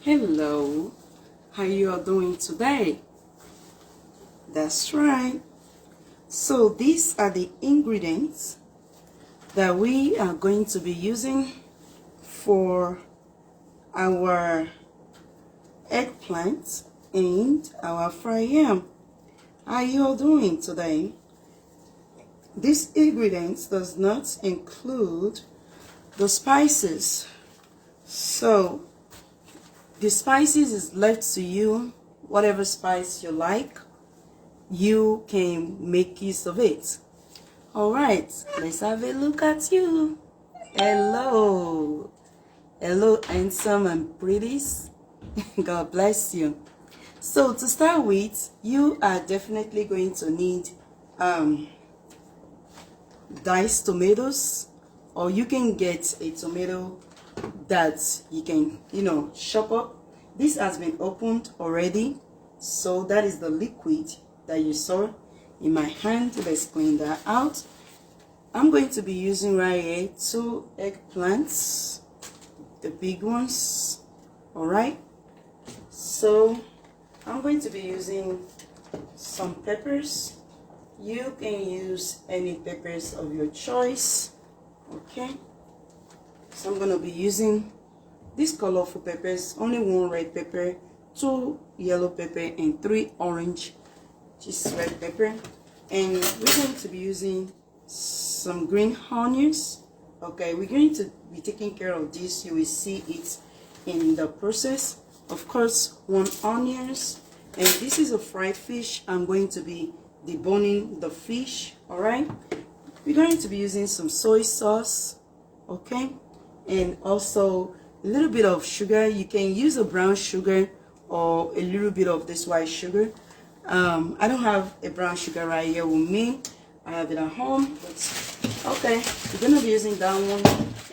Hello, how you are doing today? That's right. So these are the ingredients that we are going to be using for our eggplant and our fried yam. How you all doing today? These ingredients does not include the spices. So the spices is left to you. Whatever spice you like, you can make use of it. All right, let's have a look at you. Hello, handsome and pretties. God bless you. So to start with, you are definitely going to need diced tomatoes, or you can get a tomato that you can chop up. This has been opened already, so that is the liquid that you saw in my hand. Let's clean that out. I'm going to be using right here 2 eggplants, the big ones. All right, so I'm going to be using some peppers. You can use any peppers of your choice. Okay, so I'm going to be using these colorful peppers. Only 1 red pepper, 2 yellow pepper, and 3 orange just red pepper. And we're going to be using some green onions. Okay, we're going to be taking care of this. You will see it in the process. Of course, 1 onions. And this is a fried fish. I'm going to be deboning the fish. All right, we're going to be using some soy sauce. Okay, and also a little bit of sugar. You can use a brown sugar or a little bit of this white sugar. I don't have a brown sugar right here with me. I have it at home, but okay, we're gonna be using that one.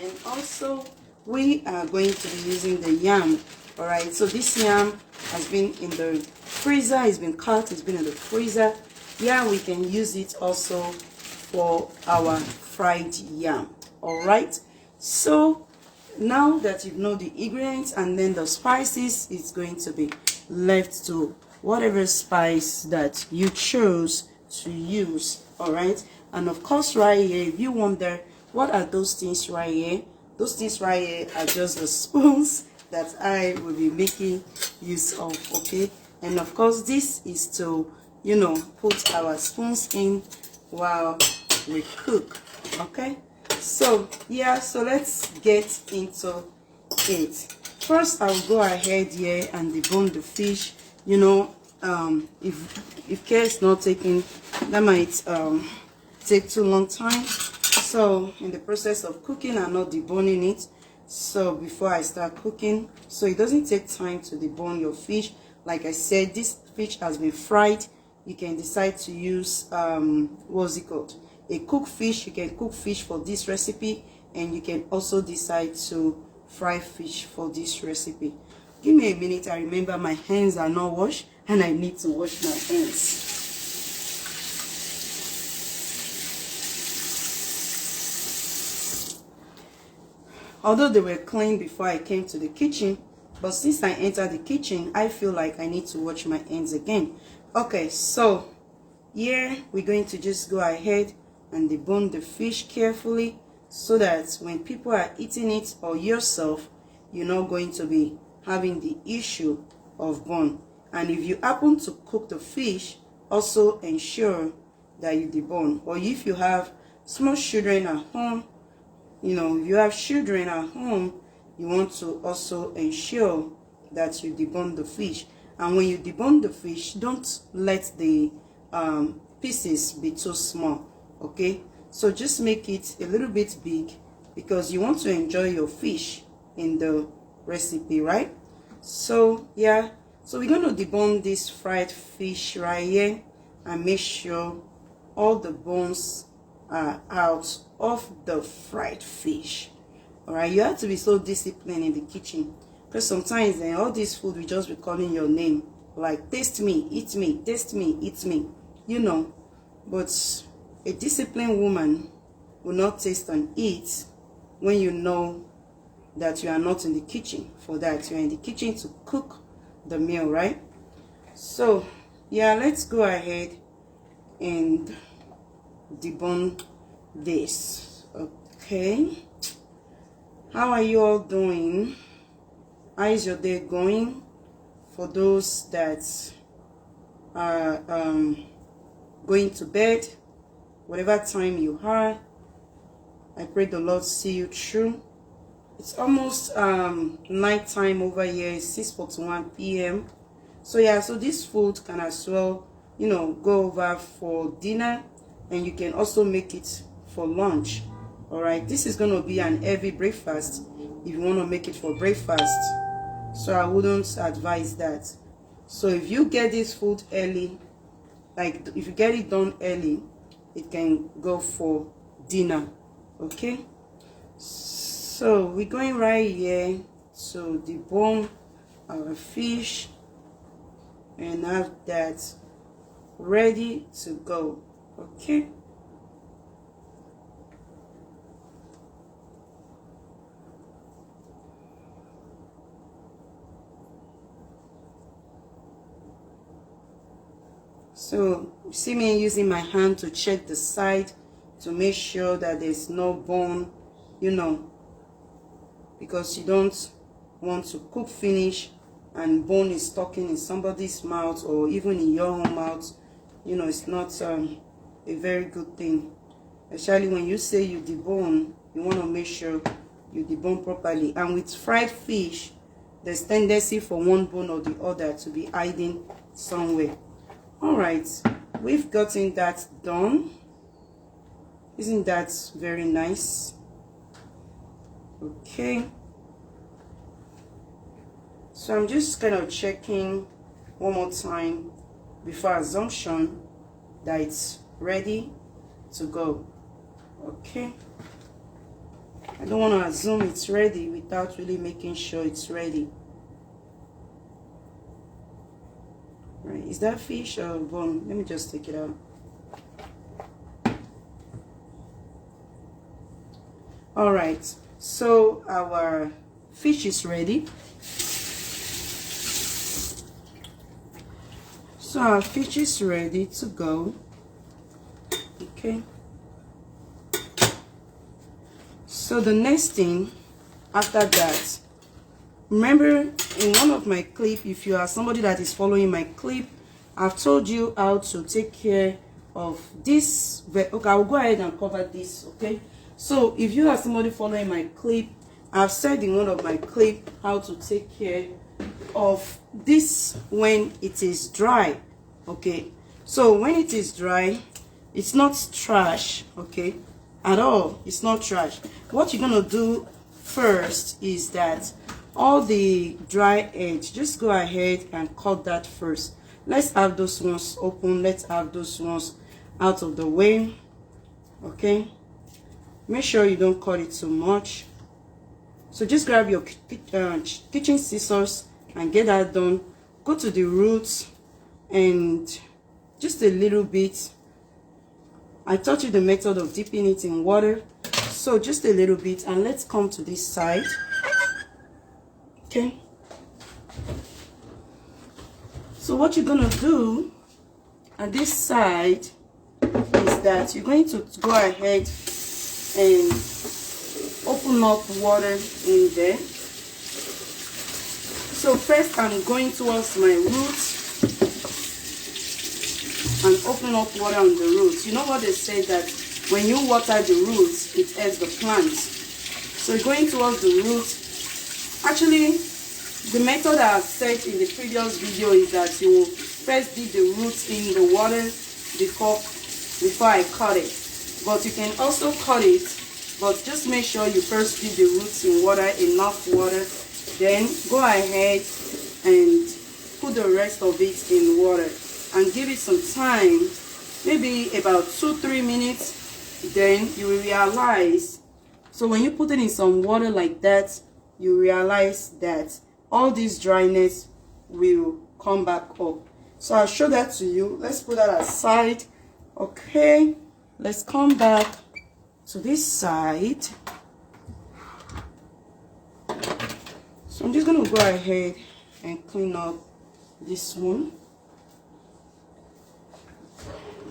And also we are going to be using the yam. All right, so this yam has been in the freezer. It's been cut, it's been in the freezer. Yeah, we can use it also for our fried yam. All right, so now that you know the ingredients and then the spices, it's going to be left to whatever spice that you choose to use. All right, and of course right here, if you wonder what are those things right here, those things right here are just the spoons that I will be making use of. Okay, and of course this is to put our spoons in while we cook. Okay, so yeah, so let's get into it. First I will go ahead here and debone the fish. If care is not taken, that might take too long time. So in the process of cooking, I'm not deboning it, so before I start cooking, so it doesn't take time to debone your fish. Like I said, this fish has been fried. You can decide to use what's it called, a cooked fish. You can cook fish for this recipe, and you can also decide to fry fish for this recipe. Give me a minute. I remember my hands are not washed and I need to wash my hands. Although they were clean before I came to the kitchen, but since I entered the kitchen, I feel like I need to wash my hands again. Okay, so here we're going to just go ahead and debone the fish carefully, so that when people are eating it or yourself, you're not going to be having the issue of bone. And if you happen to cook the fish, also ensure that you debone. Or if you have small children at home, if you have children at home, you want to also ensure that you debone the fish. And when you debone the fish, don't let the pieces be too small. Okay, so just make it a little bit big, because you want to enjoy your fish in the recipe, right? So yeah, so we're going to debone this fried fish right here and make sure all the bones are out of the fried fish. All right, you have to be so disciplined in the kitchen, because sometimes all this food will just be calling your name, like taste me, eat me, taste me, eat me, but a disciplined woman will not taste and eat when you know that you are not in the kitchen for that. You're in the kitchen to cook the meal, right? So yeah, let's go ahead and debone this. Okay, how are you all doing? How is your day going? For those that are going to bed, whatever time you are, I pray the Lord see you through. It's almost night time over here. It's 6:41 p.m. So yeah, so this food can as well, you know, go over for dinner, and you can also make it for lunch. All right, this is going to be an heavy breakfast if you want to make it for breakfast. So I wouldn't advise that. So if you get this food early, like if you get it done early, it can go for dinner. Okay, so we're going right here to debone our fish and have that ready to go. Okay, so you see me using my hand to check the side to make sure that there's no bone, you know, because you don't want to cook finish and bone is stuck in somebody's mouth or even in your own mouth. You know, it's not a very good thing, especially when you say you debone. You want to make sure you debone properly. And with fried fish, there's tendency for one bone or the other to be hiding somewhere. All right, we've gotten that done. Isn't that very nice? Okay, so I'm just kind of checking one more time before assumption that it's ready to go. Okay, I don't want to assume it's ready without really making sure it's ready. Right, is that fish or bone? Let me just take it out. All right, so our fish is ready. So our fish is ready to go. Okay, so the next thing after that, remember in one of my clips, if you are somebody that is following my clip, I've told you how to take care of this. Okay, I'll go ahead and cover this. Okay, so if you are somebody following my clip, I've said in one of my clips how to take care of this when it is dry. Okay, so when it is dry, it's not trash, okay, at all. It's not trash. What you're gonna do first is that all the dry edge, just go ahead and cut that first. Let's have those ones open. Let's have those ones out of the way. Okay, make sure you don't cut it too much. So just grab your kitchen scissors and get that done. Go to the roots and just a little bit. I taught you the method of dipping it in water, so just a little bit. And let's come to this side. Okay, so what you're gonna do at this side is that you're going to go ahead and open up water in there. So first I'm going towards my roots and open up water on the roots. You know what they say, that when you water the roots, it helps the plants. So going towards the roots. Actually, the method I have said in the previous video is that you will first dip the roots in the water before I cut it. But you can also cut it, but just make sure you first dip the roots in water, enough water. Then go ahead and put the rest of it in water and give it some time, maybe about 2-3 minutes. Then you will realize, so when you put it in some water like that, you realize that all this dryness will come back up. So I'll show that to you. Let's put that aside. Okay, let's come back to this side. So I'm just going to go ahead and clean up this one.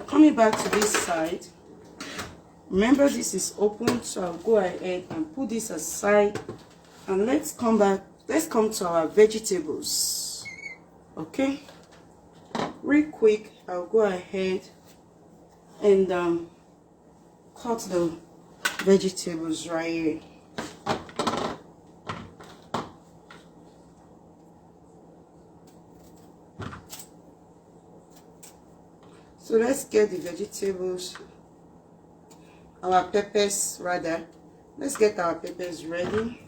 Coming back to this side, remember this is open, so I'll go ahead and put this aside, and let's come to our vegetables. Okay, real quick, I'll go ahead and cut the vegetables right here. So let's get the vegetables, our peppers rather. Let's get our peppers ready,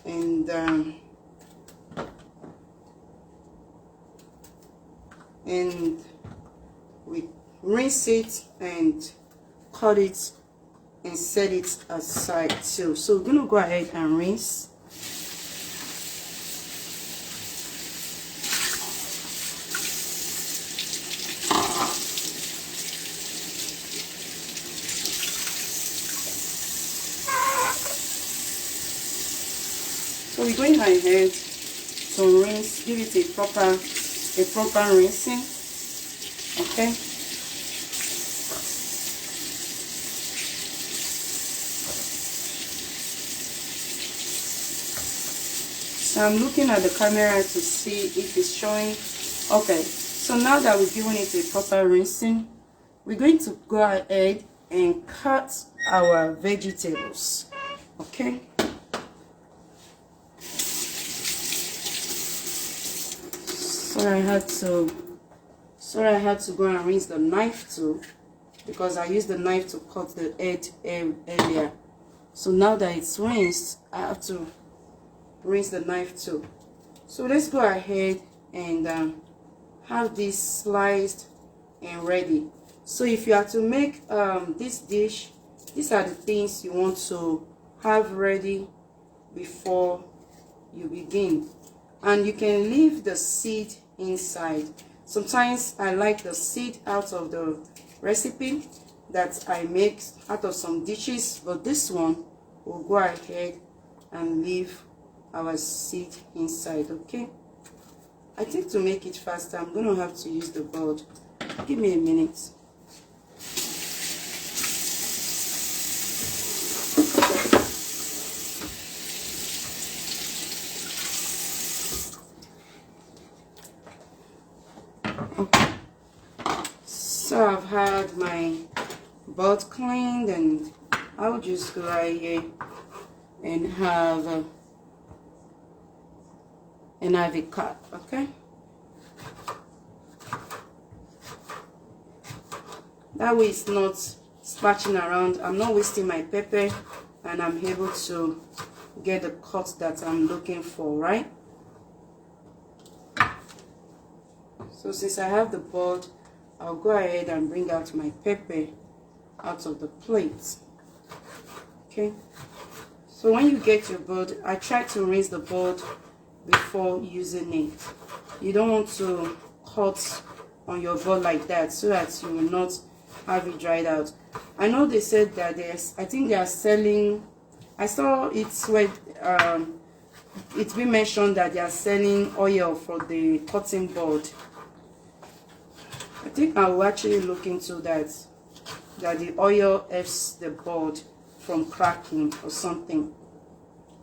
and we rinse it and cut it and set it aside too. So we're gonna go ahead and rinse. So we're going ahead to rinse, give it a proper rinsing. Okay. So I'm looking at the camera to see if it's showing. Okay. So now that we've given it a proper rinsing, we're going to go ahead and cut our vegetables. Okay. So I had to go and rinse the knife too, because I used the knife to cut the head earlier. So now that it's rinsed, I have to rinse the knife too. So let's go ahead and have this sliced and ready. So if you are to make this dish, these are the things you want to have ready before you begin. And you can leave the seed inside. Sometimes I like the seed out of the recipe that I make out of some dishes, but this one will go ahead and leave our seed inside. Okay, I think to make it faster, I'm gonna have to use the board. Give me a minute. Okay, so I've had my board cleaned, and I'll just go right here and have a cut. Okay, that way it's not splashing around. I'm not wasting my pepper, and I'm able to get the cut that I'm looking for, right? So since I have the board, I'll go ahead and bring out my pepper out of the plate. Okay, so when you get your board, I try to rinse the board before using it. You don't want to cut on your board like that, so that you will not have it dried out. I know they said that I think they are selling, I saw it's where it's been mentioned that they are selling oil for the cutting board. I think I will actually look into that the oil helps the board from cracking or something.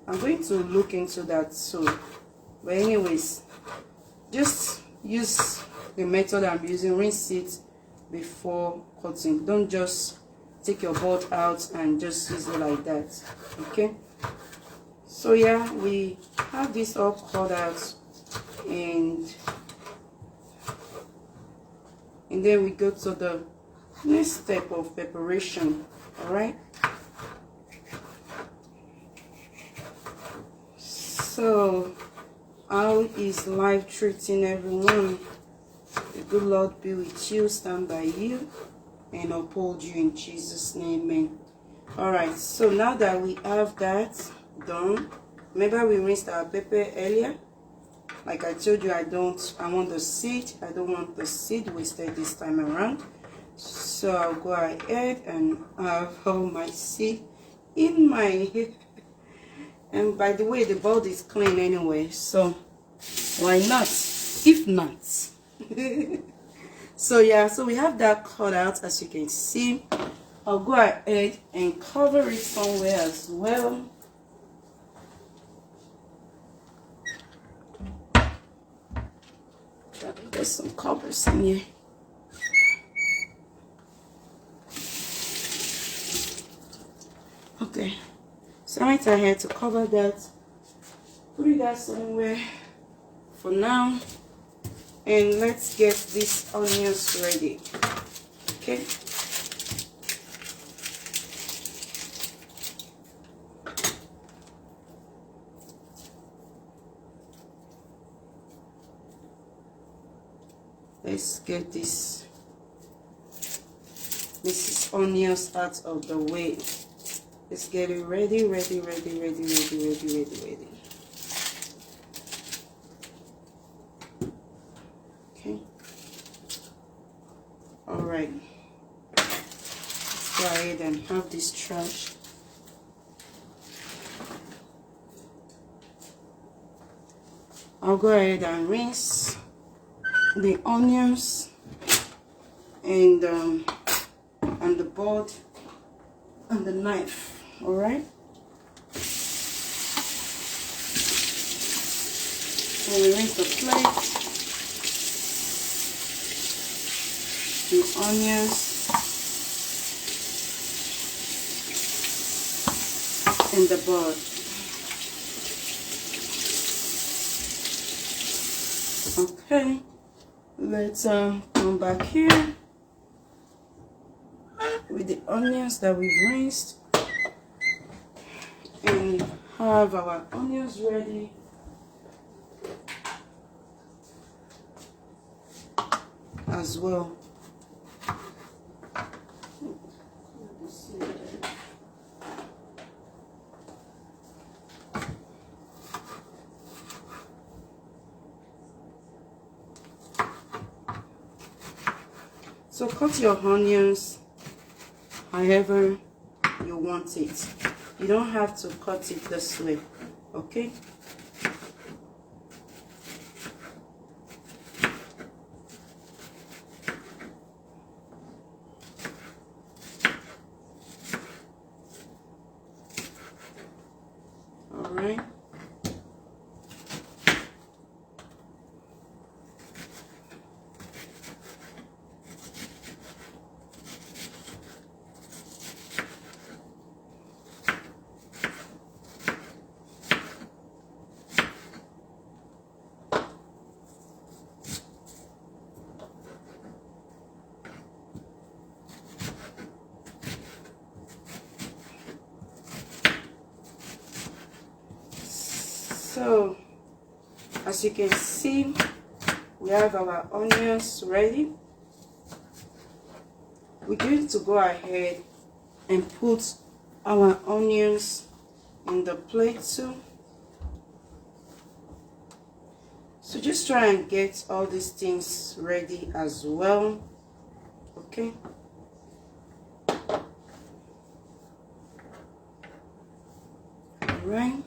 I'm going to look into that too. But anyways, just use the method I'm using. Rinse it before cutting. Don't just take your board out and just use it like that. Okay, so yeah, we have this all cut out, and then we go to the next step of preparation. All right, so how is life treating everyone? The good Lord be with you, stand by you, and uphold you in Jesus' name. Amen. All right, so now that we have that done, remember we rinsed our pepper earlier. Like I told you, I want the seed. I don't want the seed wasted this time around. So I'll go ahead and have all my seed in my And by the way, the board is clean anyway, so why not? If not. So yeah, so we have that cut out, as you can see. I'll go ahead and cover it somewhere as well. There's some covers in here. Okay, so I went ahead to cover that, put that somewhere for now, and let's get these onions ready. Okay. Let's get this Mrs. Onions out of the way. Let's get it ready. Okay. All right. Let's go ahead and have this trash. I'll go ahead and rinse the onions and the board and the knife. All right. So we rinse the plate, the onions, and the board. Okay. Let's come back here with the onions that we've rinsed and have our onions ready. As well. So cut your onions however you want it. You don't have to cut it this way, okay? All right. So, as you can see, we have our onions ready. We're going to go ahead and put our onions in the plate too. So just try and get all these things ready as well, okay? All right.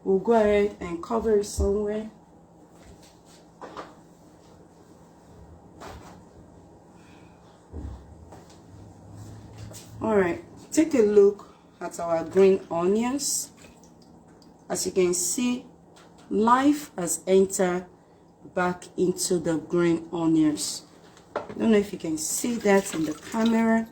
We'll go ahead and cover it somewhere. All right, take a look at our green onions. As you can see, life has entered back into the green onions. I don't know if you can see that in the camera.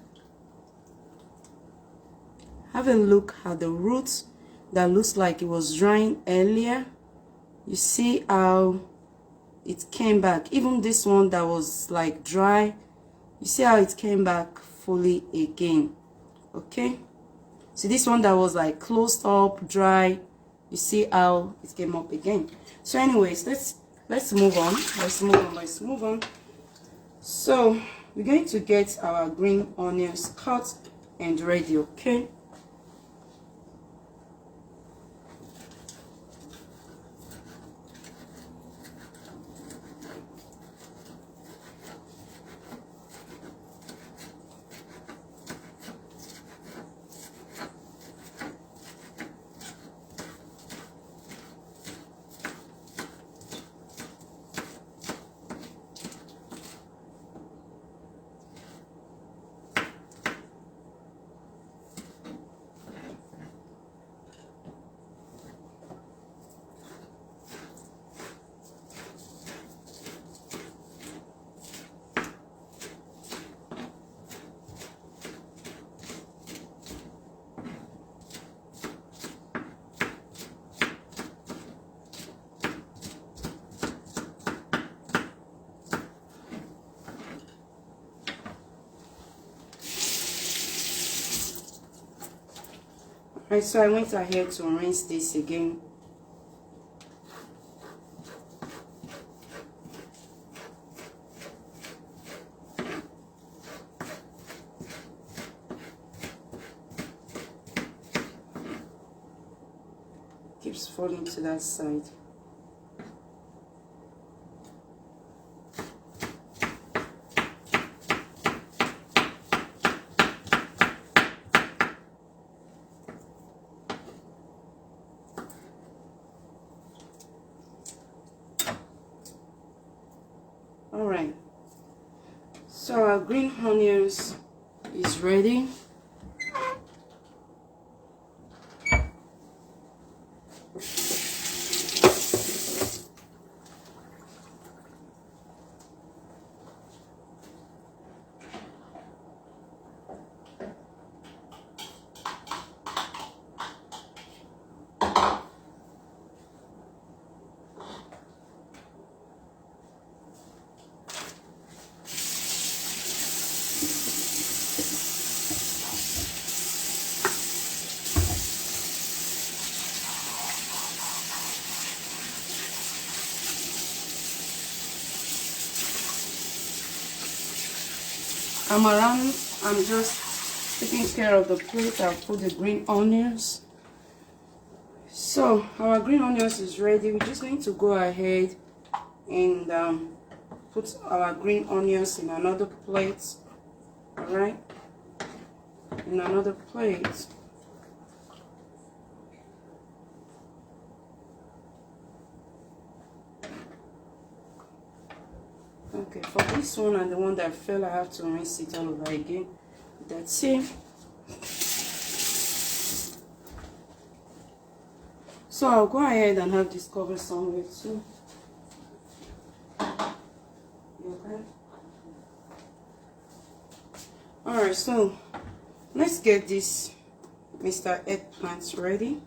Have a look at the roots that looks like it was drying earlier. You see how it came back. Even this one that was like dry, you see how it came back fully again. Okay, see this one that was like closed up, dry, you see how it came up again. So anyways, let's move on. Let's move on. So we're going to get our green onions cut and ready, okay? Right, so I went ahead to rinse this again. Keeps falling to that side. All right, so our green onions is ready. I'm just taking care of the plate. I'll put the green onions. So our green onions is ready. We're just going to go ahead and put our green onions in another plate. All right, in another plate. Okay, for this one and the one that fell, I have to rinse it all over again. That's it. So I'll go ahead and have this covered somewhere too. Okay. Alright, so let's get this Mr. Eggplant ready.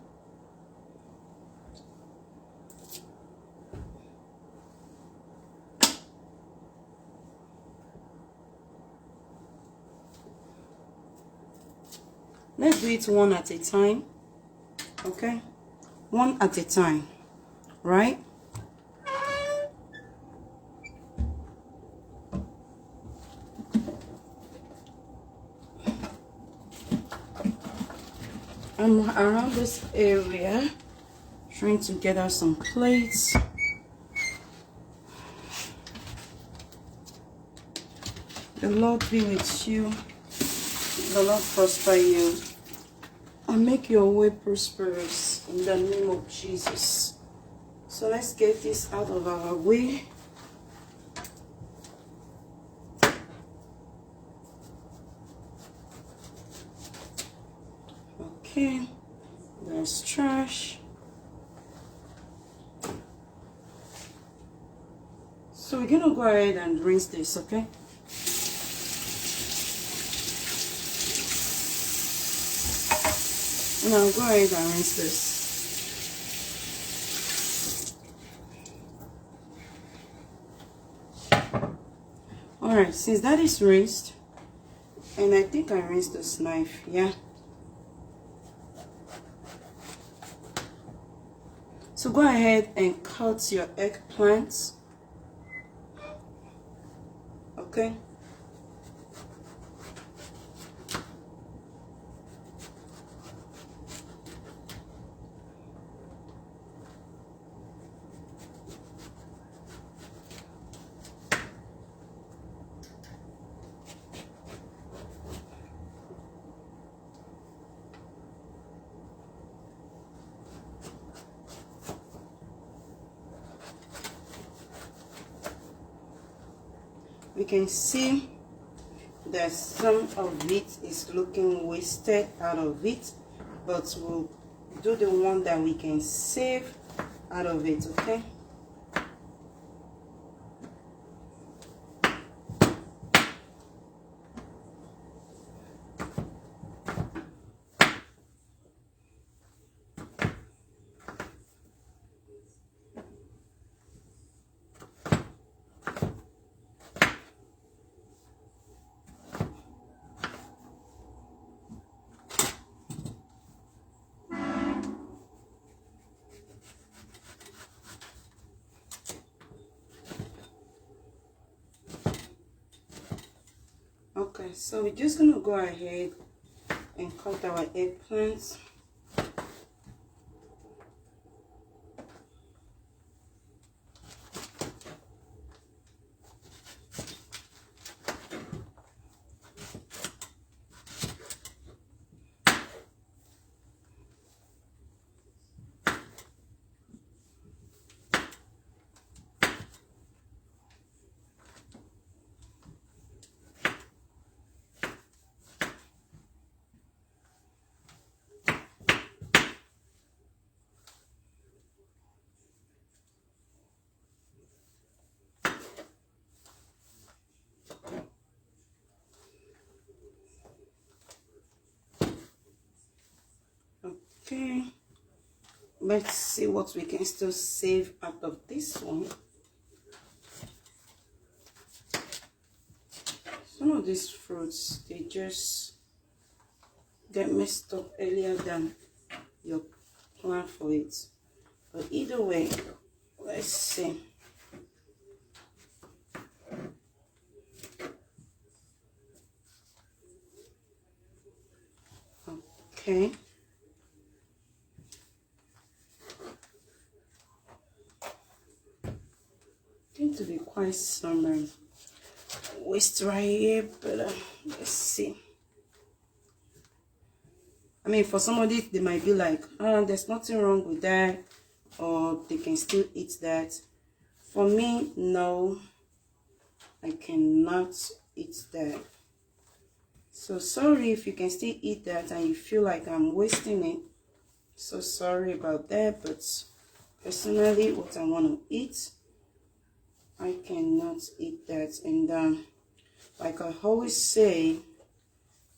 Let's do it one at a time. Okay, one at a time, right? I'm around this area trying to gather some plates. The Lord be with you. The Lord prosper you and make your way prosperous in the name of Jesus. So let's get this out of our way. Okay, there's trash. So we're gonna go ahead and rinse this, okay? Now go ahead and rinse this. Alright, since that is rinsed, and I think I rinsed this knife, yeah. So go ahead and cut your eggplants. Okay. We can see that some of it is looking wasted out of it, but we'll do the one that we can save out of it, okay? so we're just gonna go ahead and cut our eggplants. Okay, let's see what we can still save out of this one. Some of these fruits, they just get messed up earlier than you plan for it. But either way, let's see. Okay. Going to be quite some waste right here, but let's see. I mean, for somebody, they might be like, there's nothing wrong with that, or they can still eat that. For me, no, I cannot eat that. So sorry if you can still eat that and you feel like I'm wasting it. So sorry about that, but personally, what I want to eat, I cannot eat that. And like I always say,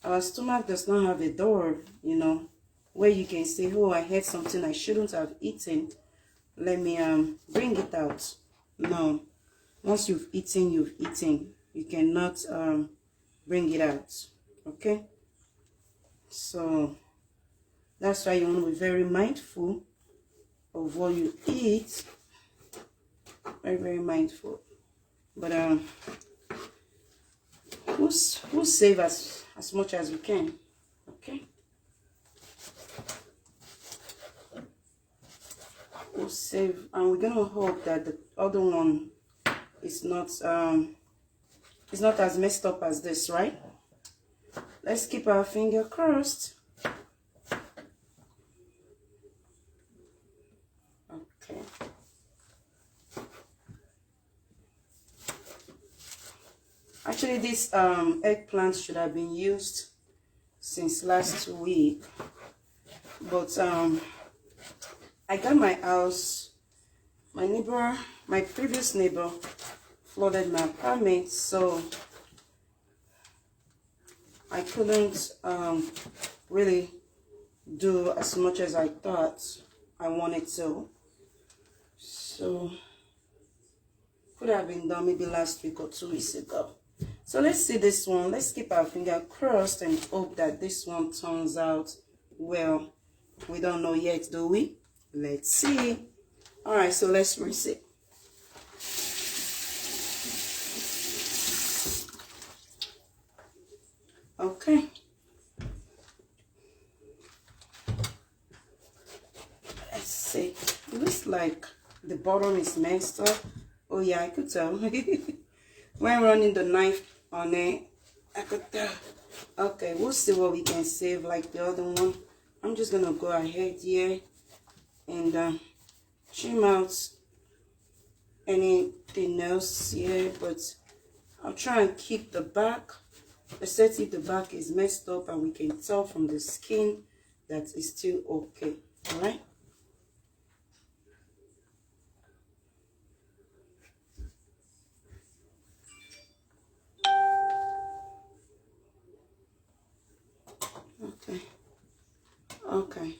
our stomach does not have a door, you know, where you can say, oh, I had something I shouldn't have eaten. Let me bring it out. No. Once you've eaten, you've eaten. You cannot bring it out. Okay? So that's why you want to be very mindful of what you eat. Very, very mindful. But we'll save as much as we can. Okay? We'll save, and we're gonna hope that the other one is not as messed up as this, right? Let's keep our finger crossed. Okay. Actually, this eggplant should have been used since last week, but I got my house, my previous neighbor flooded my apartment, so I couldn't really do as much as I thought I wanted to. So could have been done maybe last week or 2 weeks ago. So let's see this one. Let's keep our finger crossed and hope that this one turns out well. We don't know yet, do we? Let's see. All right, so let's rinse it. Okay. Let's see. It looks like the bottom is messed up. Oh yeah, I could tell. When running the knife on it, I could tell. Okay, we'll see what we can save like the other one. I'm just gonna go ahead here and trim out anything else here, but I'll try and keep the back, except if the back is messed up and we can tell from the skin that it's still okay. All right. Okay.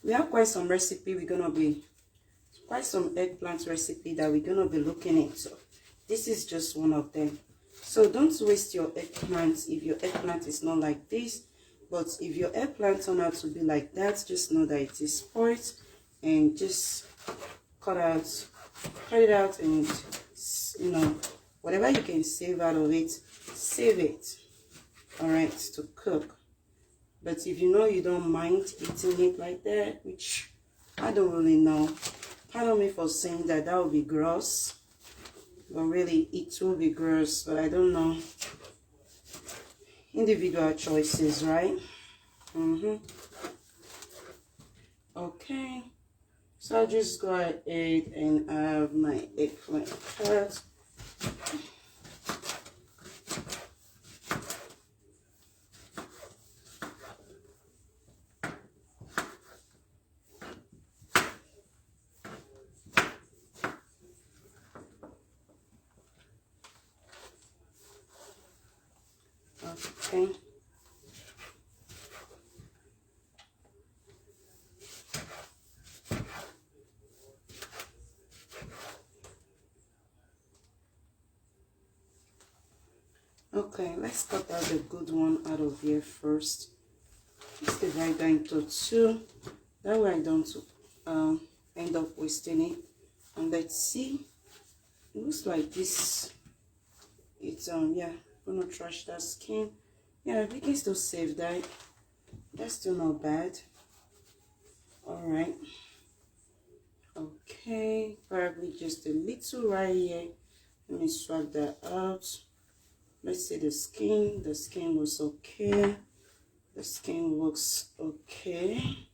We have quite some recipe quite some eggplant recipe that we're gonna be looking into. This is just one of them. So don't waste your eggplant if your eggplant is not like this. But if your eggplant turn out to be like that, just know that it is spoiled, and just cut it out and you know, whatever you can save out of it, save it. All right, to cook. But if you know you don't mind eating it like that, which I don't really know, pardon me for saying that, that would be gross. But really, it will be gross, but I don't know. Individual choices, right? Okay, so I'll just go ahead and have my eggplant cut. Okay. Okay, let's cut out the good one out of here first. Let's divide that into two. That way I don't end up wasting it. And let's see. It looks like this. It's yeah, gonna trash that skin. Yeah, we can still save that. That's still not bad. All right. Okay, probably just a little right here. Let me swap that out. Let's see the skin. The skin looks okay. The skin looks okay.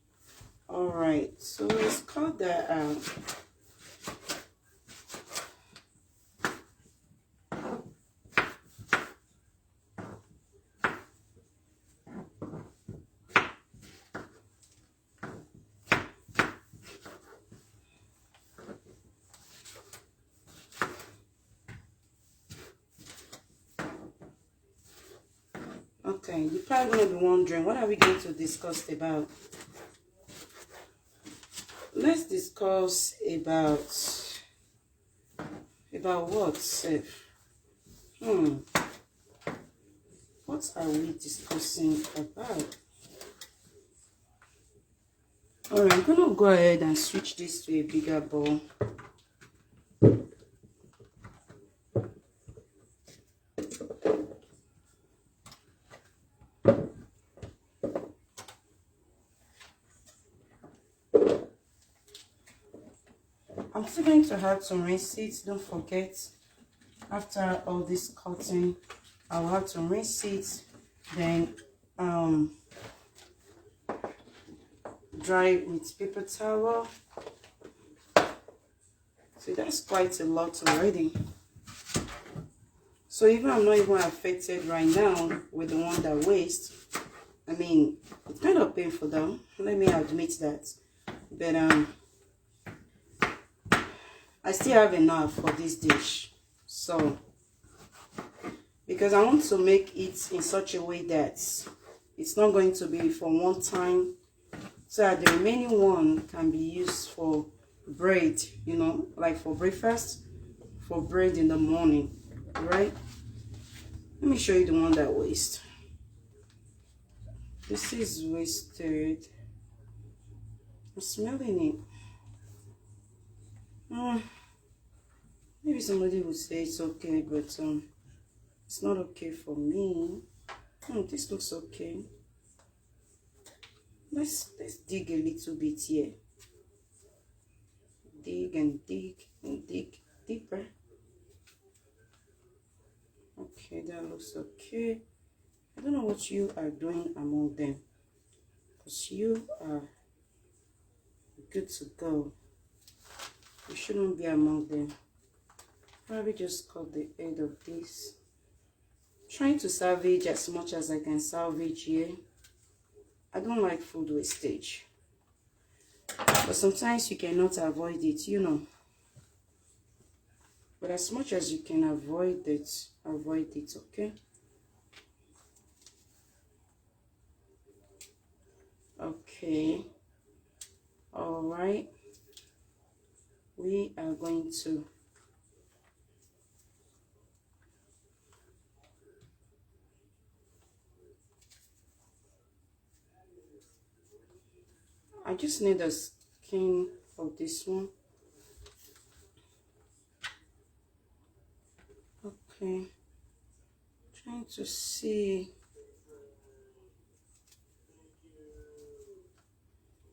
All right, so let's cut that out. Okay, you're probably going to be wondering, what are we going to discuss about? Let's discuss about what, Seth? What are we discussing about? Alright, I'm going to go ahead and switch this to a bigger bowl. I'm still going to have to rinse it. Don't forget, after all this cutting, I'll have to rinse it, then dry with paper towel. So that's quite a lot already. So even I'm not even affected right now with the one that wastes. I mean, it's kind of painful though, let me admit that. But I still have enough for this dish. So because I want to make it in such a way that it's not going to be for one time, so that the remaining one can be used for bread, you know, like for breakfast, for bread in the morning, right? Let me show you the one that wastes. This is wasted. I'm smelling it. Maybe somebody would say it's okay, but it's not okay for me. This looks okay. Let's dig a little bit here. Dig and dig and dig deeper. Okay, that looks okay. I don't know what you are doing among them, because you are good to go. You shouldn't be among them. Probably just cut the end of this. Trying to salvage as much as I can salvage here. I don't like food wastage, but sometimes you cannot avoid it, you know. But as much as you can avoid it, okay? Okay. All right. We are going to I just need the skin of this one. Okay, trying to see.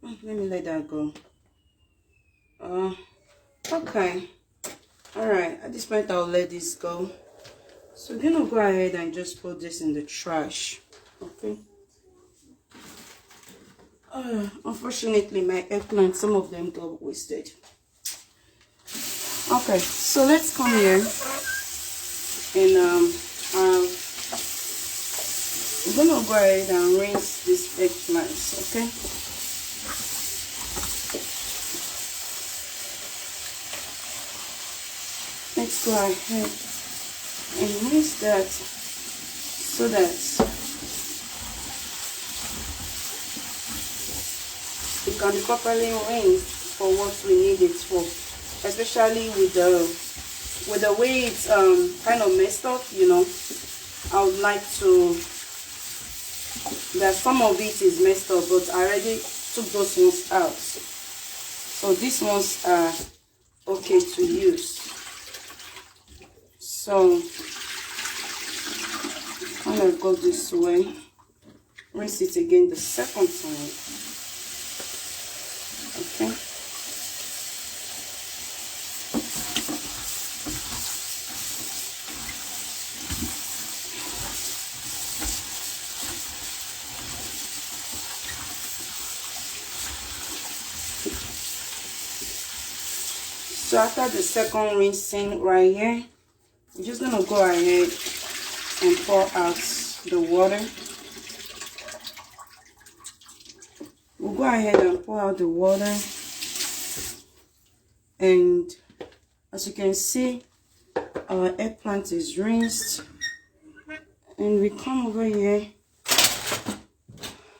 Let me let that go. Okay, all right, at this point I'll let this go. So I'm gonna go ahead and just put this in the trash. Okay. Unfortunately, my eggplant, some of them got wasted. Okay, so let's come here and I'm gonna go ahead and rinse these eggplants. Okay. Let's go ahead and rinse that so that it can be properly rinsed for what we need it for, especially with the way it's kind of messed up. You know, I would like to, that some of it is messed up, but I already took those ones out, so these ones are okay to use. So kind of go this way, rinse it again the second time. Okay. So after the second rinsing right here, we're just gonna go ahead and pour out the water. We'll go ahead and pour out the water, and as you can see, our eggplant is rinsed. And we come over here.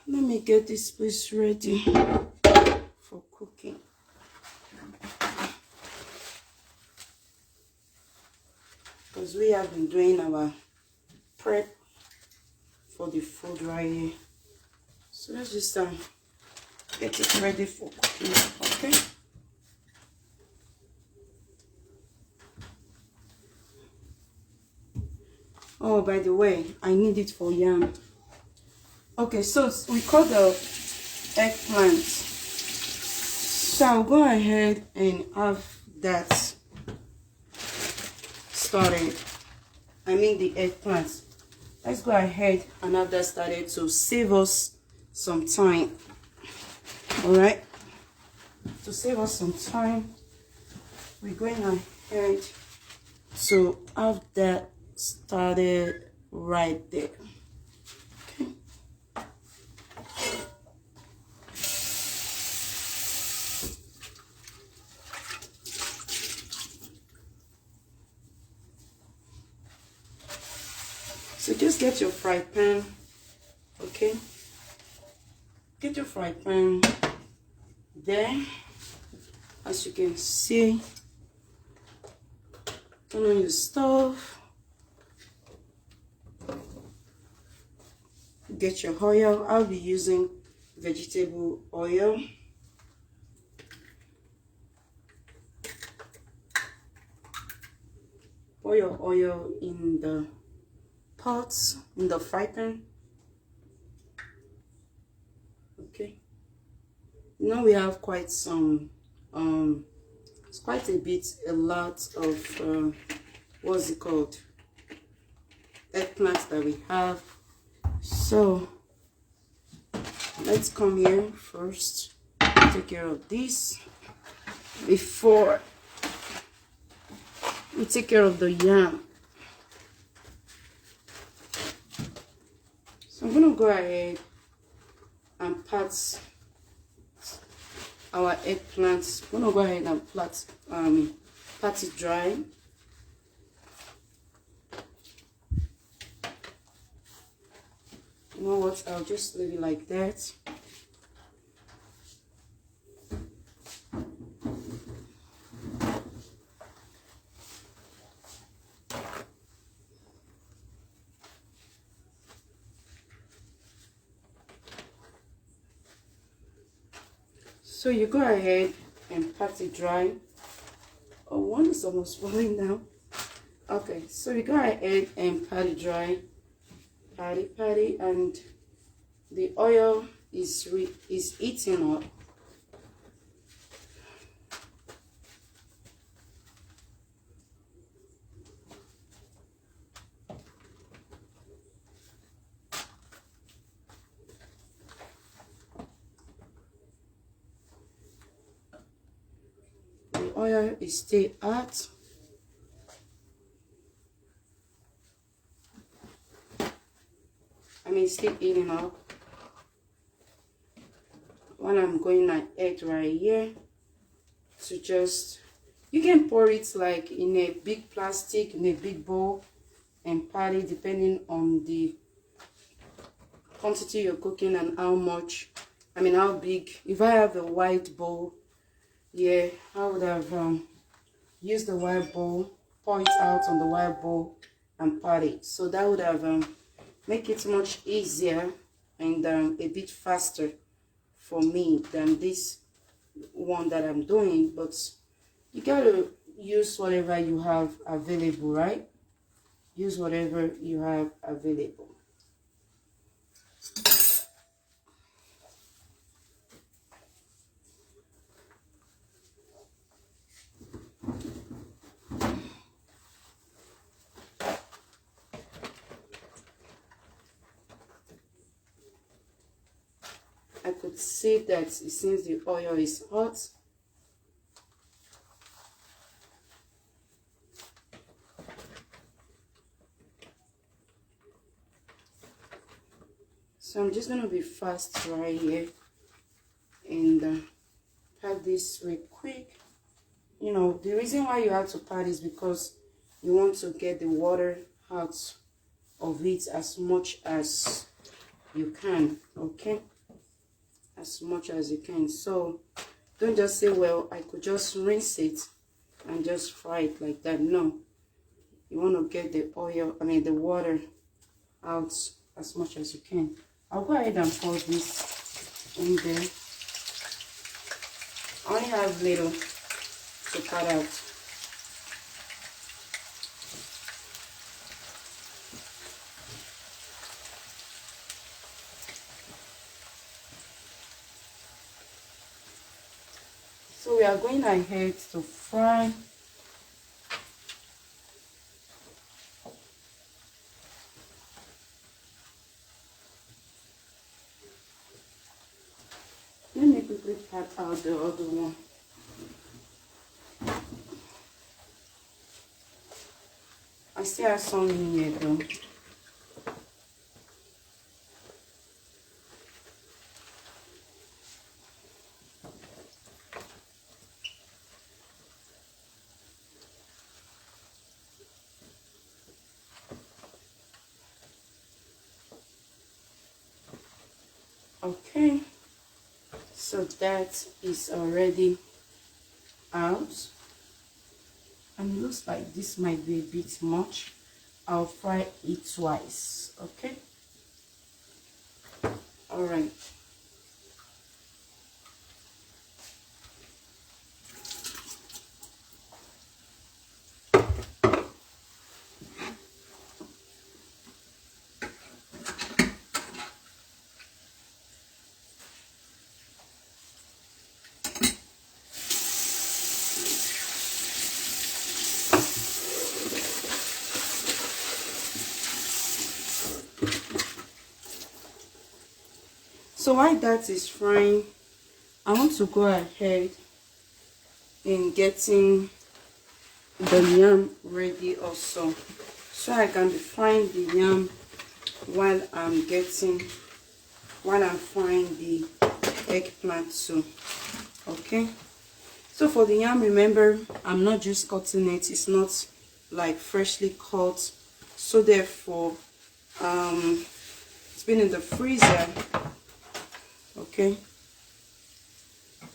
Let me get this place ready for cooking. Because we have been doing our prep for the food right here. So let's just get it ready for cooking. Okay. Oh, by the way, I need it for yam. Okay, so we cut the eggplant. So I'll go ahead and have that started. I mean the eggplant. Let's go ahead and have that started to save us some time. Alright? To save us some time, we're going ahead to have that started right there. Okay. So just get your fry pan, okay? Get your fry pan there. As you can see, turn on your stove. Get your oil. I'll be using vegetable oil. Pour your oil in the pots, in the fry pan. Okay. Now we have quite some, it's quite a lot of, what's it called? Eggplants that we have. So let's come here first, take care of this before we take care of the yam. So I'm gonna go ahead and pat our eggplants. I'm gonna go ahead and pat it dry. You know what? I'll just leave it like that. So you go ahead and pat it dry. Oh, one is almost falling down. Okay, so we go ahead and pat it dry, pat it, and the oil is heating up. The oil is still hot. I mean, still heating up. When I'm going ahead right here to just, you can pour it like in a big plastic, in a big bowl, and pat it depending on the quantity you're cooking and how much, I mean how big. If I have a white bowl, yeah, I would have used the white bowl, pour it out on the white bowl and pat it. So that would have make it much easier and a bit faster for me than this one that I'm doing. But you gotta use whatever you have available, right? Use whatever you have available. I could see that it seems the oil is hot. So I'm just gonna be fast right here and pat this real quick. You know, the reason why you have to pat is because you want to get the water out of it as much as you can, okay? As much as you can. So don't just say, well, I could just rinse it and just fry it like that. No, you want to get the oil, I mean the water out as much as you can. I'll go ahead and pour this in there. I only have little to cut out. So we are going ahead to fry. Let me quickly cut out the other one. I still have some in here though. Okay, so that is already out, and it looks like this might be a bit much. I'll fry it twice, okay? All right. So while that is frying, I want to go ahead in getting the yam ready also, so I can be frying the yam while I'm frying the eggplant too. Okay, so for the yam, remember, I'm not just cutting it, it's not like freshly cut, so therefore it's been in the freezer. Okay,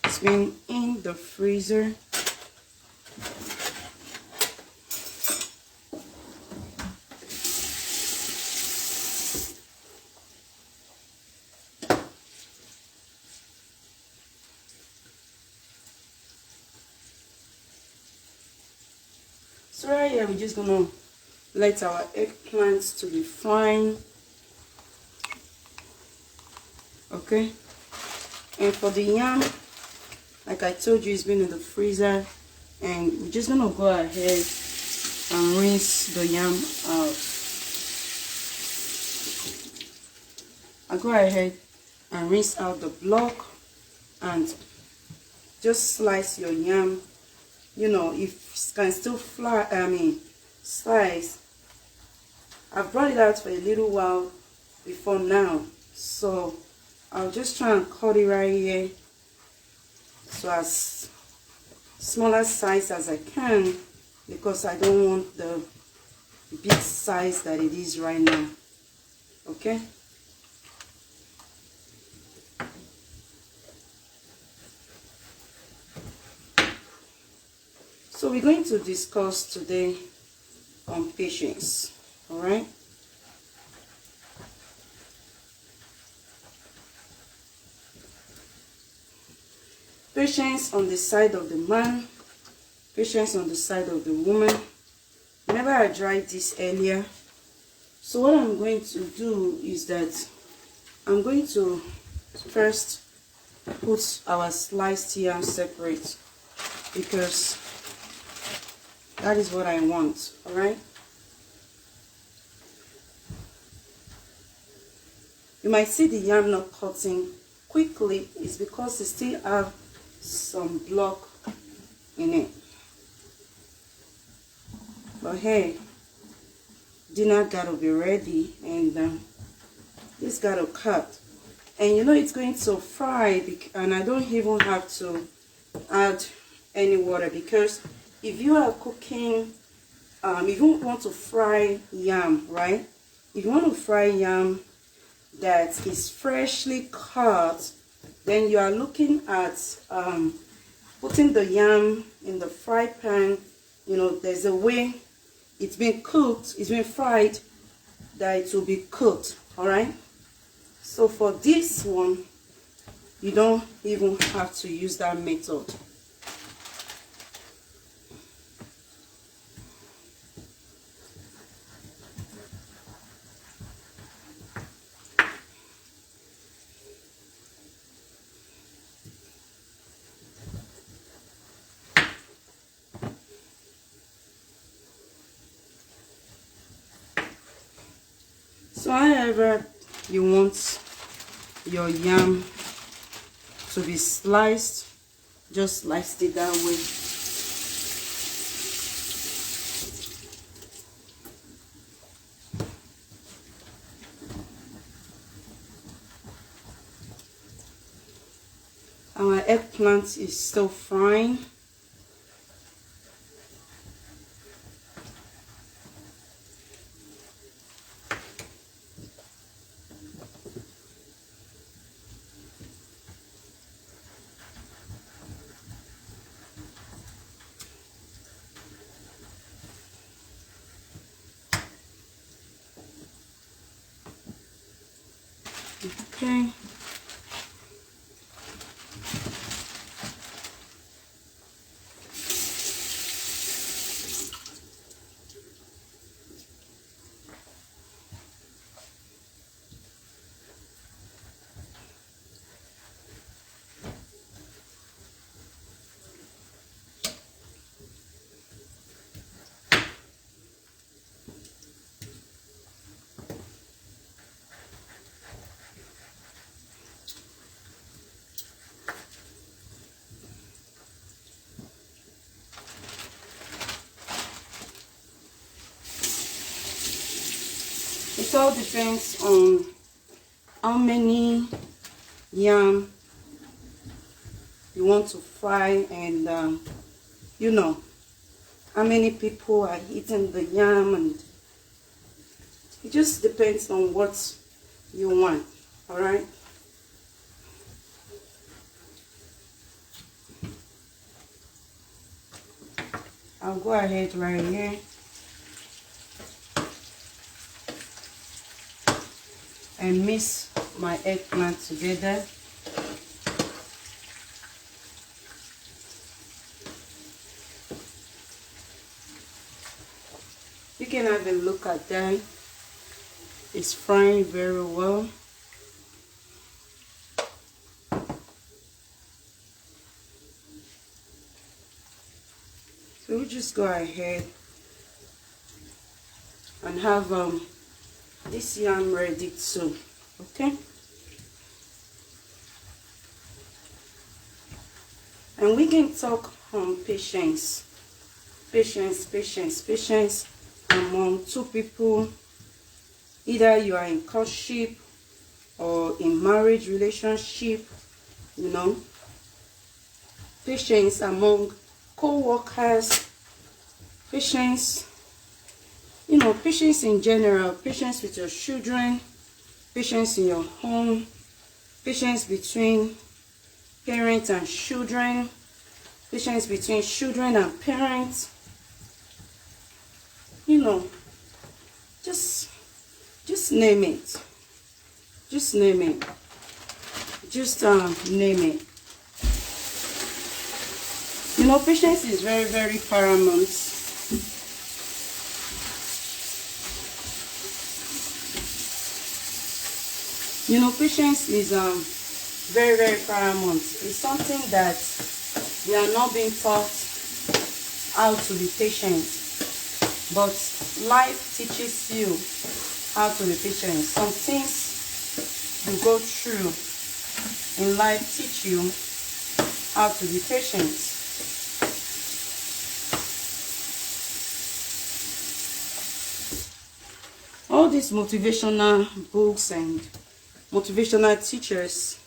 it's been in the freezer. So right here, we're just gonna let our eggplant to be fine. Okay, and for the yam, like I told you, it's been in the freezer, and we're just gonna go ahead and rinse the yam out. I go ahead and rinse out the block and just slice your yam. You know, if it can still slice. I've brought it out for a little while before now, so I'll just try and cut it right here, so as smaller size as I can, because I don't want the big size that it is right now. Okay. So we're going to discuss today on patience. All right. Patience on the side of the man, patience on the side of the woman. Remember, I dried this earlier. So what I'm going to do is that I'm going to first put our sliced yam separate, because that is what I want. All right. You might see the yam not cutting quickly. It's because it still have some block in it. But hey, dinner gotta be ready, and this gotta cut. And you know it's going to fry, and I don't even have to add any water, because if you are cooking, if you want to fry yam, right? If you want to fry yam that is freshly cut, then you are looking at putting the yam in the fry pan. You know, there's a way it's been cooked, it's been fried, that it will be cooked. All right. So for this one, you don't even have to use that method. So however you want your yam to be sliced, just slice it that way. Our eggplant is still frying. Okay. It all depends on how many yam you want to fry, and you know how many people are eating the yam, and it just depends on what you want. All right. I'll go ahead right here and mix my eggplant together. You can have a look at that. It's frying very well. So we just go ahead and have this yam ready too. Okay. And we can talk on patience among two people, either you are in courtship or in marriage relationship, you know. Patience among co-workers, patience, you know, patience in general, patience with your children, patience in your home, patience between parents and children, patience between children and parents. You know, just name it. Just name it. Just name it. You know, patience is very, very paramount. You know, patience is very, very paramount. It's something that we are not being taught how to be patient, but life teaches you how to be patient. Some things you go through in life teach you how to be patient. All these motivational books and motivational teachers,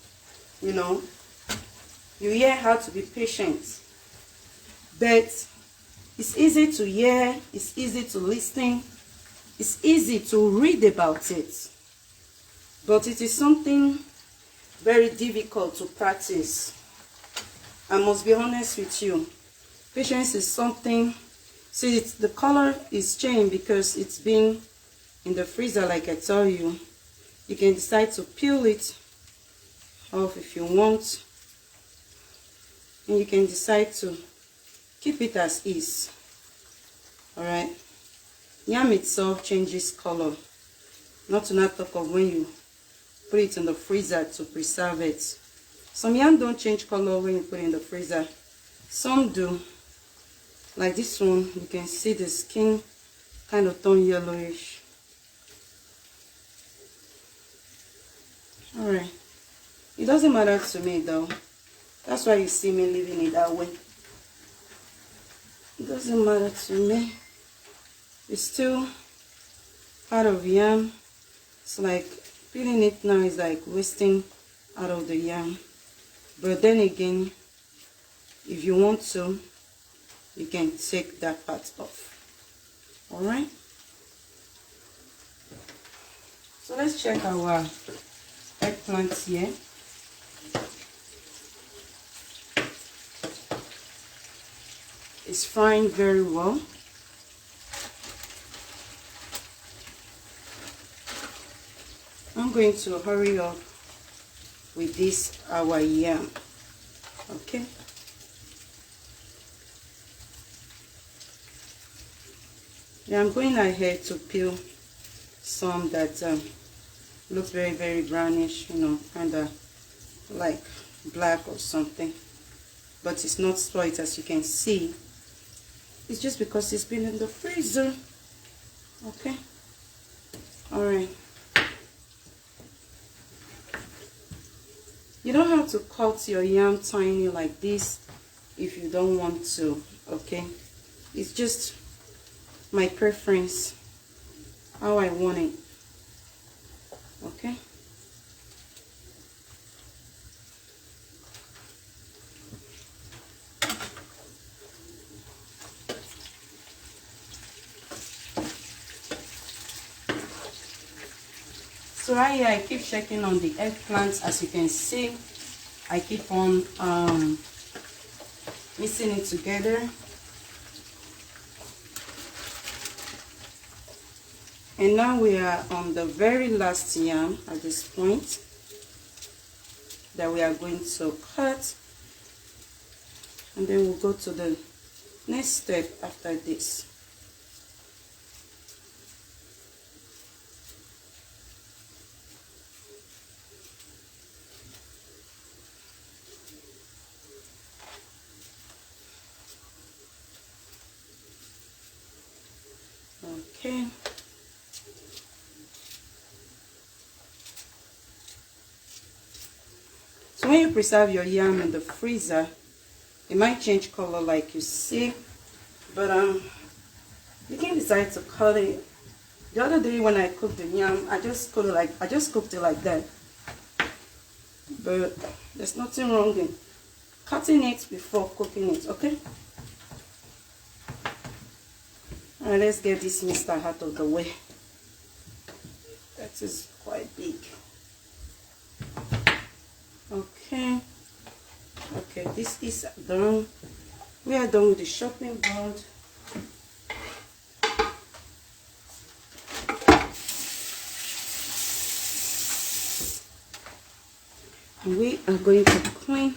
you know, you hear how to be patient, but it's easy to hear, it's easy to listen, it's easy to read about it, but it is something very difficult to practice. I must be honest with you. Patience is something, see, the color is changed because it's been in the freezer, like I tell you. You can decide to peel it off if you want, and you can decide to keep it as is. All right. Yam itself changes color, not to not talk of when you put it in the freezer to preserve it. Some yam don't change color when you put it in the freezer. Some do. Like this one, you can see the skin kind of turn yellowish. All right. It doesn't matter to me though. That's why you see me leaving it that way. It doesn't matter to me. It's still part of yam. It's like peeling it now is like wasting out of the yam. But then again, if you want to, you can take that part off. All right. So let's check our eggplant here. It's frying very well. I'm going to hurry up with this our yam. Okay. Yeah, I'm going ahead to peel some that looks very, very brownish, you know, kind of like black or something, but it's not spoiled, as you can see. It's just because it's been in the freezer. Okay. All right. You don't have to cut your yam tiny like this if you don't want to. Okay. It's just my preference, how I want it. Okay. So right here I keep checking on the eggplants. As you can see, I keep on mixing it together. And now we are on the very last yam at this point that we are going to cut, and then we'll go to the next step after this. Okay. So when you preserve your yam in the freezer, it might change color like you see, but you can decide to cut it. The other day when I cooked the yam, I just cooked it like that. But there's nothing wrong in cutting it before cooking it, okay? Alright, let's get this mister out of the way. That is quite big. Okay. Okay, this is done. We are done with the chopping board. We are going to clean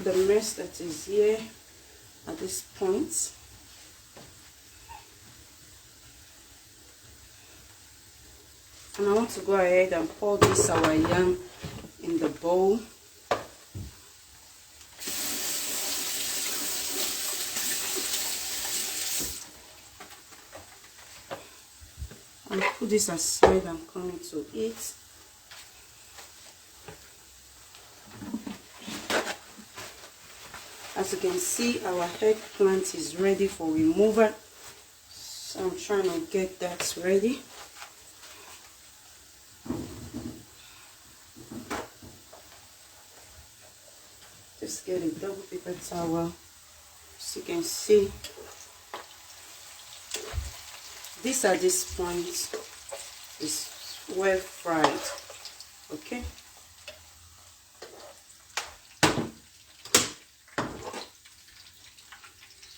the mess that is here at this point. And I want to go ahead and pour this our yam in the bowl. And put this aside and come to eat. As you can see, our eggplant is ready for removal. So I'm trying to get that ready. Just get a double paper towel. As you can see, this at this point is well fried. Okay.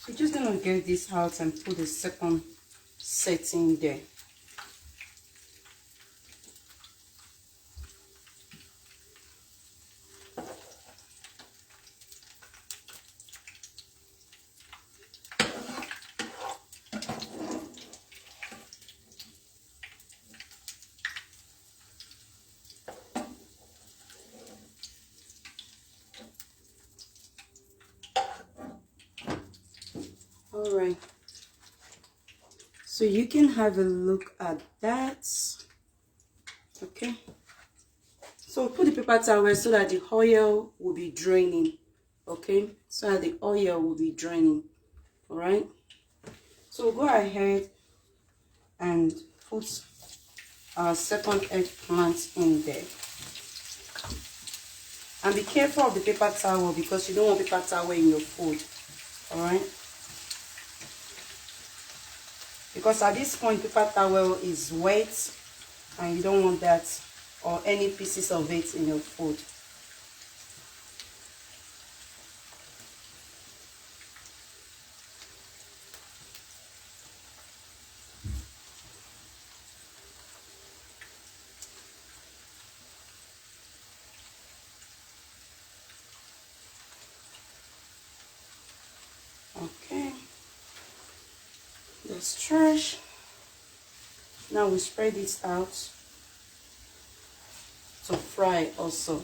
We're just gonna get this out and put the second setting there. All right, so you can have a look at that. Okay, so put the paper towel so that the oil will be draining. Okay, so that the oil will be draining. All right, so go ahead and put our second eggplant in there. And be careful of the paper towel because you don't want paper towel in your food. All right, because at this point paper towel is wet and you don't want that or any pieces of it in your food. Okay, that's trash. Now we spread it out to fry also.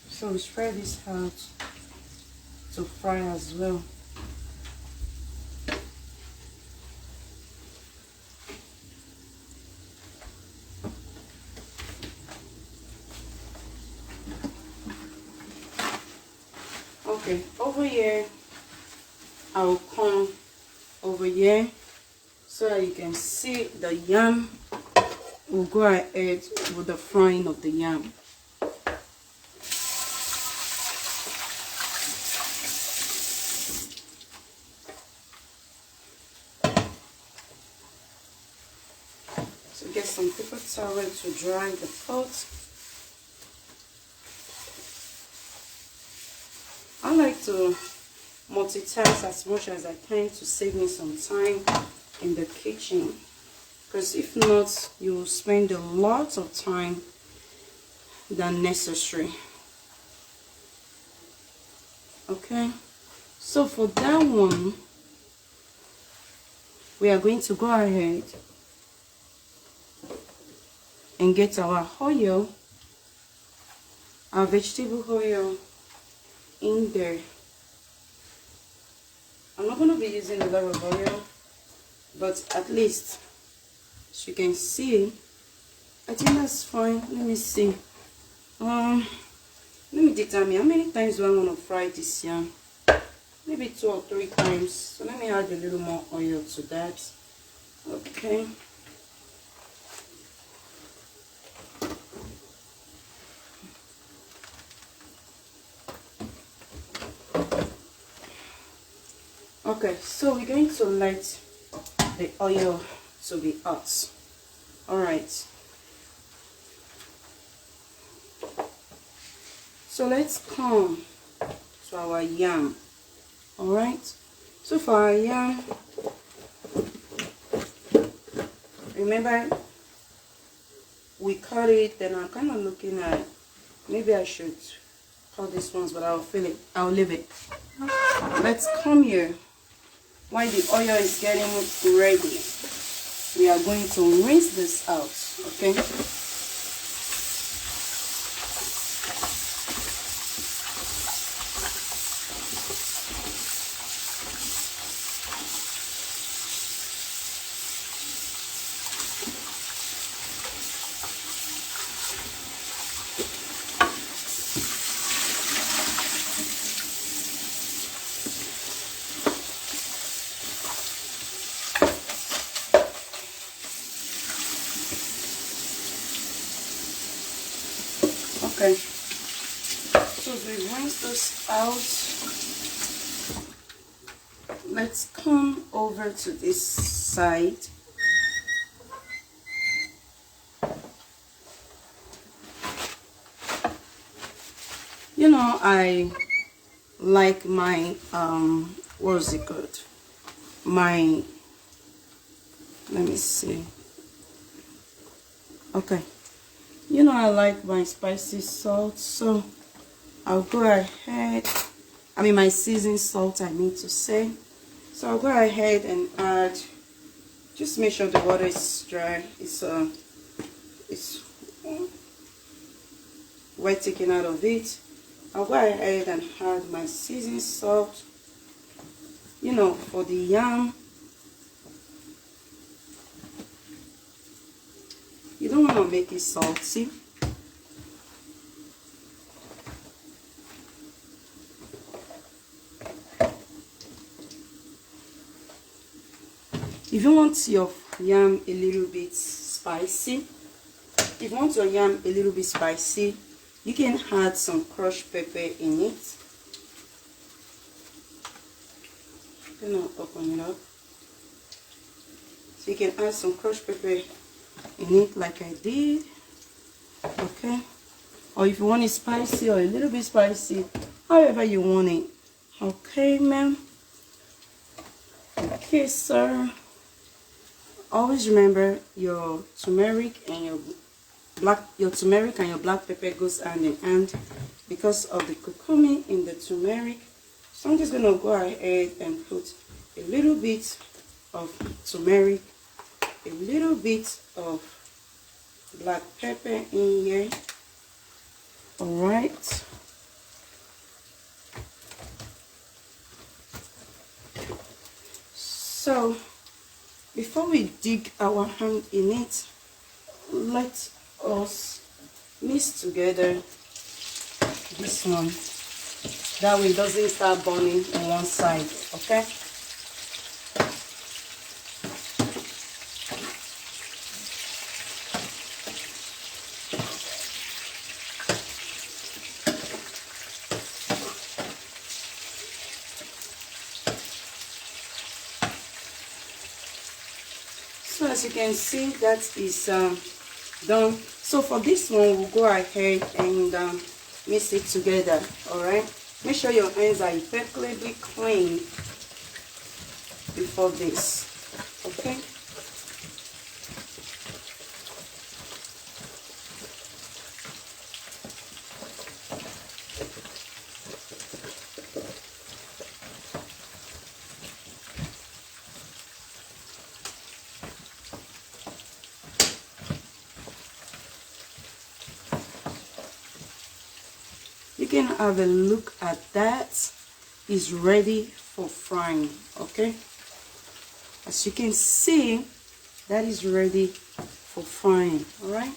So we spread this out to fry as well. Okay, over here, I'll come over here so that you can see the yam. We'll go ahead with the frying of the yam. So get some paper towel to dry the pot. I like to multitask as much as I can to save me some time in the kitchen, because if not, you will spend a lot of time than necessary. Okay, so for that one, we are going to go ahead and get our oil, our vegetable oil. in there. I'm not going to be using a lot of oil, but at least as you can see, I think that's fine. Let me see. Let me determine how many times do I want to fry this yam. Maybe 2 or 3 times. So let me add a little more oil to that. Okay. Okay, so we're going to let the oil to be hot. All right. So let's come to our yam. All right. So for our yam, remember we cut it. Then I'm kind of looking at maybe I should cut these ones, but I'll leave it. Let's come here. While the oil is getting ready, we are going to rinse this out, okay? Okay, so we rinse this out. Let's come over to this side. You know, I like my what is it called? Let me see. Okay. You know, I like my spicy salt, so I'll go ahead. My seasoned salt, I mean to say. So I'll go ahead and add. Just make sure the water is dry. It's wet taken out of it. I'll go ahead and add my seasoned salt. You know, for the yam. You don't want to make it salty. If you want your yam a little bit spicy, you can add some crushed pepper in it. I'm gonna open it up. So you can add some crushed pepper in it like I did. Okay, or if you want it spicy or a little bit spicy, however you want it. Okay, ma'am. Okay, sir. Always remember your turmeric and your black pepper goes hand in hand because of the curcumin in the turmeric. So I'm just gonna go ahead and put a little bit of turmeric, a little bit of black pepper in here. All right. So before we dig our hand in it, let us mix together this one. That way it doesn't start burning on one side, okay? So as you can see, that is done. So for this one, we'll go ahead and mix it together. All right, make sure your hands are impeccably clean before this. Okay. You can have a look at that. Is ready for frying. Okay, as you can see, that is ready for frying. All right.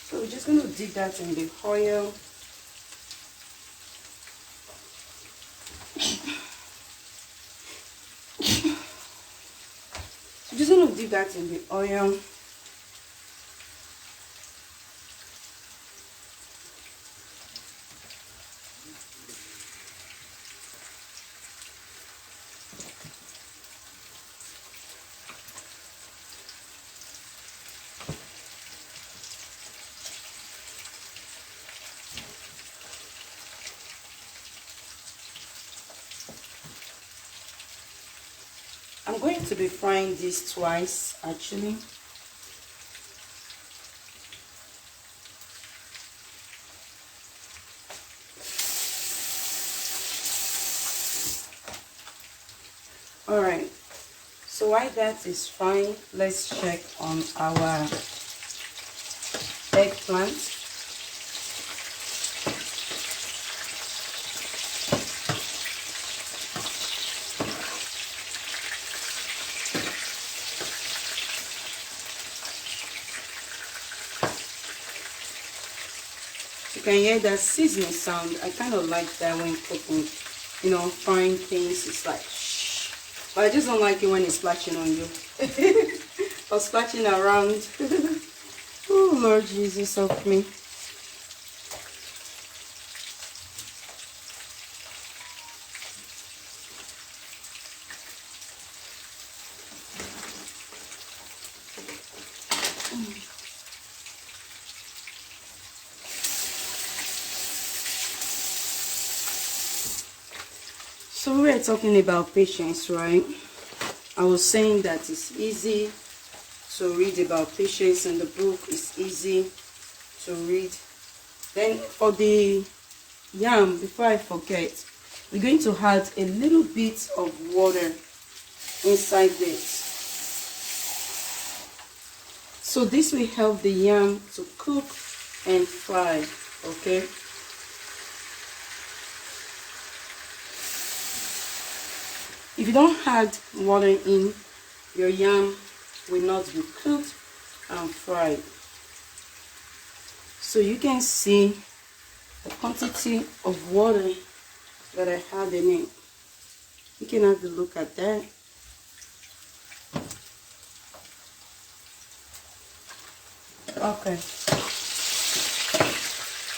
So we're just going to dip that in the oil. So just going to dip that in the oil. I'm going to be frying this twice actually. Alright, so while that is frying, let's check on our eggplant. You can hear that sizzling sound. I kind of like that when cooking, you know, frying things. It's like shh, but I just don't like it when it's splashing on you or splashing around. Oh Lord Jesus, help me. So we were talking about patience, right? I was saying that it's easy to read about patience in the book. It's easy to read. Then for the yam, before I forget, we're going to add a little bit of water inside this. So this will help the yam to cook and fry, okay? If you don't add water in, your yam will not be cooked and fried. So you can see the quantity of water that I had in it. You can have a look at that. Okay.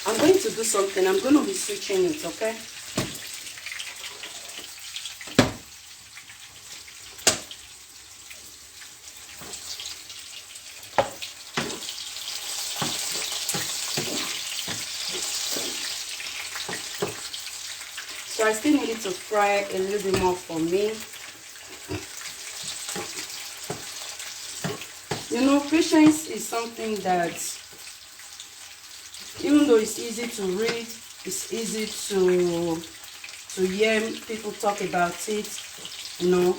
I'm going to do something. I'm going to be switching it, okay? So I still need it to fry a little bit more for me. You know, patience is something that, even though it's easy to read, it's easy to hear people talk about it, you know,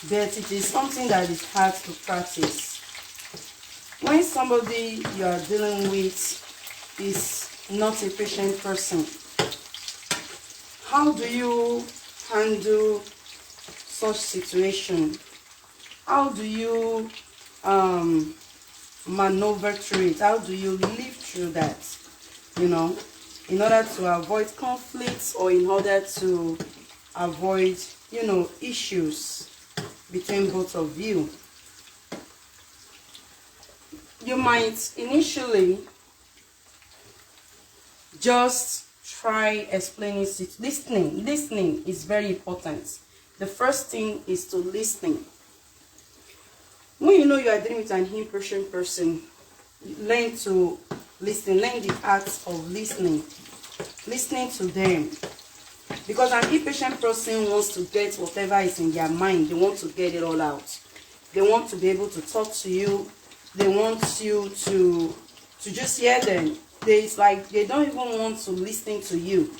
but it is something that is hard to practice. When somebody you are dealing with is not a patient person, how do you handle such situation? How do you maneuver through it? How do you live through that, you know, in order to avoid conflicts or in order to avoid, you know, issues between both of you? You might initially just try explaining it. Listening is very important. The first thing is to listen. When you know you are dealing with an impatient person, learn to listen. Learn the art of listening to them. Because an impatient person wants to get whatever is in their mind. They want to get it all out. They want to be able to talk to you. They want you to just hear them. It's like they don't even want to listen to you.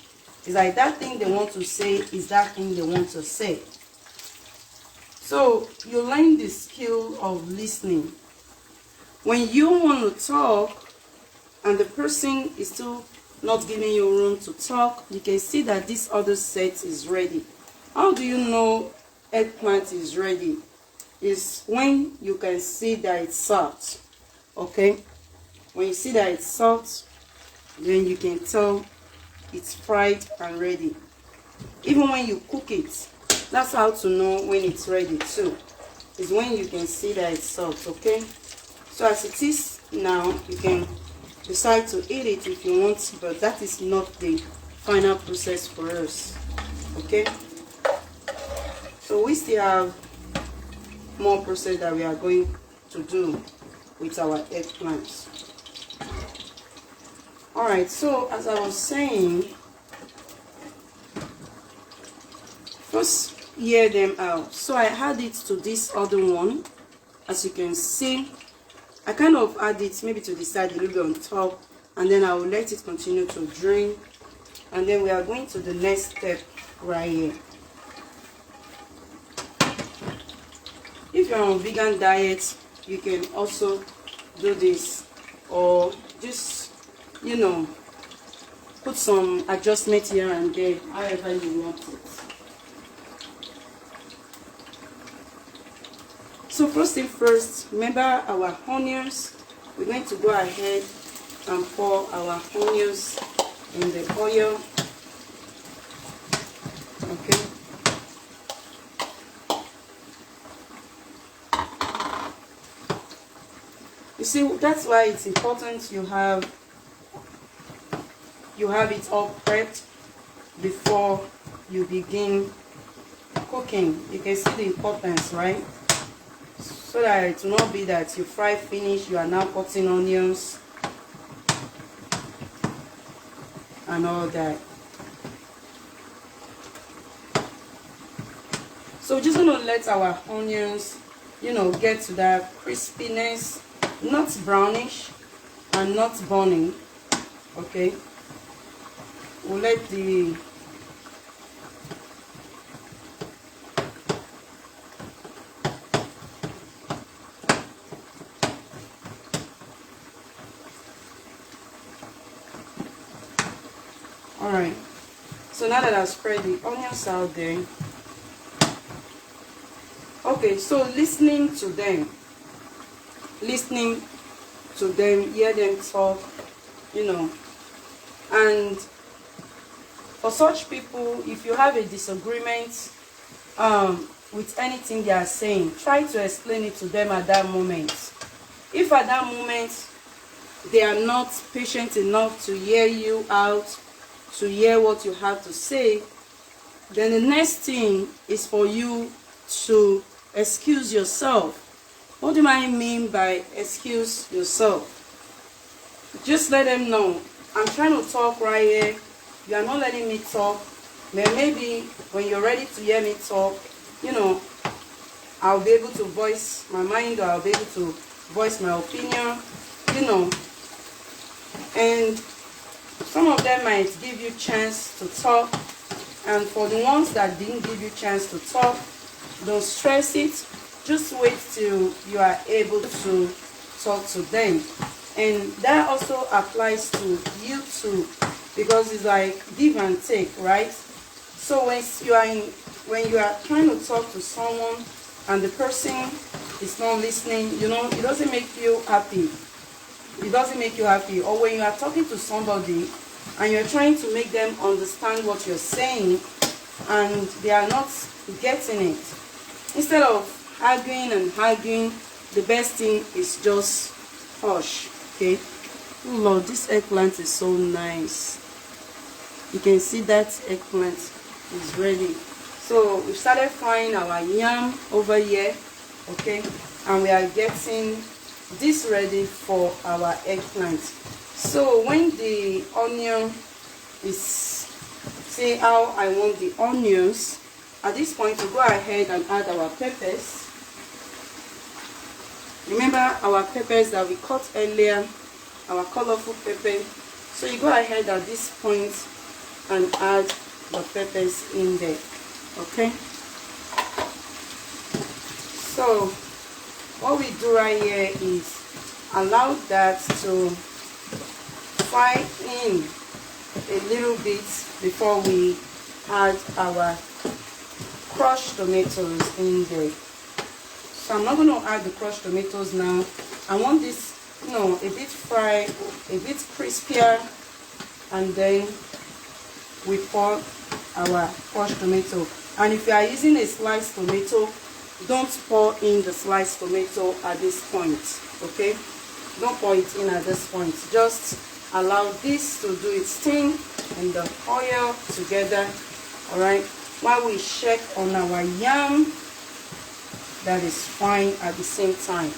It's like that thing they want to say is that thing they want to say. So you learn the skill of listening. when you want to talk and the person is still not giving you room to talk, you can see that this other set is ready. How do you know eggplant is ready? Is when you can see that it's soft. Okay, when you see that it's soft, then you can tell it's fried and ready. Even when you cook it, that's how to know when it's ready too, is when you can see that it's soft. Okay, so as it is now, you can decide to eat it if you want, but that is not the final process for us. Okay, so we still have more process that we are going to do with our eggplants. Alright, so as I was saying, first hear them out. So I add it to this other one. As you can see, I kind of add it maybe to the side a little bit on top, and then I will let it continue to drain, and then we are going to the next step right here. If you're on vegan diet, you can also do this, or just, you know, put some adjustment here and there, however you want it. So first thing first, remember our onions. We're going to go ahead and pour our onions in the oil. Okay. You see, that's why it's important you have it all prepped before you begin cooking. You can see the importance, right? So that it will not be that you fry finish, you are now cutting onions and all that. So we're just going to let our onions, you know, get to that crispiness, not brownish and not burning. Okay, we'll let the alright, so now that I've spread the onions out there, okay, so listening to them, hear them talk, you know. And for such people, if you have a disagreement with anything they are saying, try to explain it to them at that moment. If at that moment they are not patient enough to hear you out, to hear what you have to say, then the next thing is for you to excuse yourself. What do I mean by excuse yourself? Just let them know, I'm trying to talk right here, you are not letting me talk. Then maybe when you're ready to hear me talk, you know, I'll be able to voice my mind, or I'll be able to voice my opinion, you know. And some of them might give you chance to talk, and for the ones that didn't give you chance to talk, don't stress it. Just wait till you are able to talk to them. And that also applies to you too, because it's like give and take, right? So when you are trying to talk to someone and the person is not listening, you know, it doesn't make you happy. It doesn't make you happy. Or when you are talking to somebody and you're trying to make them understand what you're saying and they are not getting it, instead of arguing and arguing, the best thing is just hush. Okay. Oh Lord, this eggplant is so nice. You can see that eggplant is ready. So we started frying our yam over here. Okay, and we are getting this ready for our eggplant. So when the onion is, see how I want the onions, at this point we go ahead and add our peppers. Remember our peppers that we cut earlier, our colorful pepper. So you go ahead at this point and add the peppers in there. Okay, so what we do right here is allow that to fry in a little bit before we add our crushed tomatoes in there. So I'm not going to add the crushed tomatoes now. I want this, you know, a bit fried, a bit crispier, and then we pour our crushed tomato. And if you are using a sliced tomato, don't pour in the sliced tomato at this point, okay? Don't pour it in at this point. Just allow this to do its thing and the oil together, all right? While we check on our yam that is frying at the same time,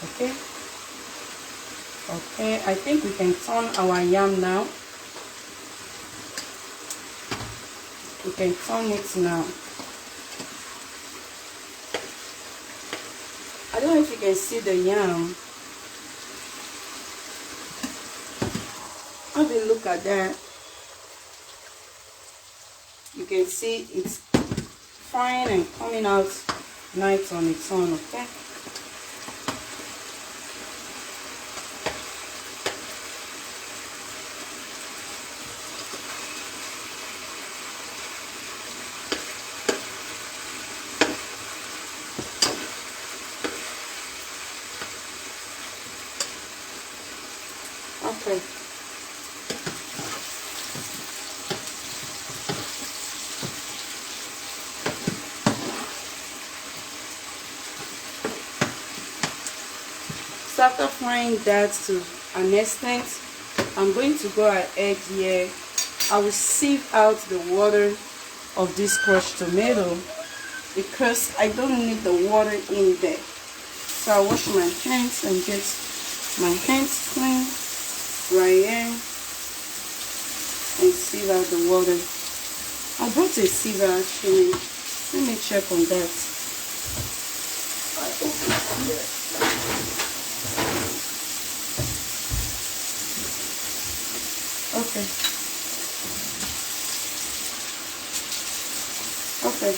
okay? Okay, I think we can turn our yam now. We can turn it now. I don't know if you can see the yam. Have a look at that. You can see it's frying and coming out nice on its own, okay? Okay. So after frying that to an extent, I'm going to go ahead here. I will sieve out the water of this crushed tomato because I don't need the water in there. So I wash my hands and get my hands clean right here and sieve out the water. I brought a sieve actually. Let me check on that. I open it here. Okay. Okay.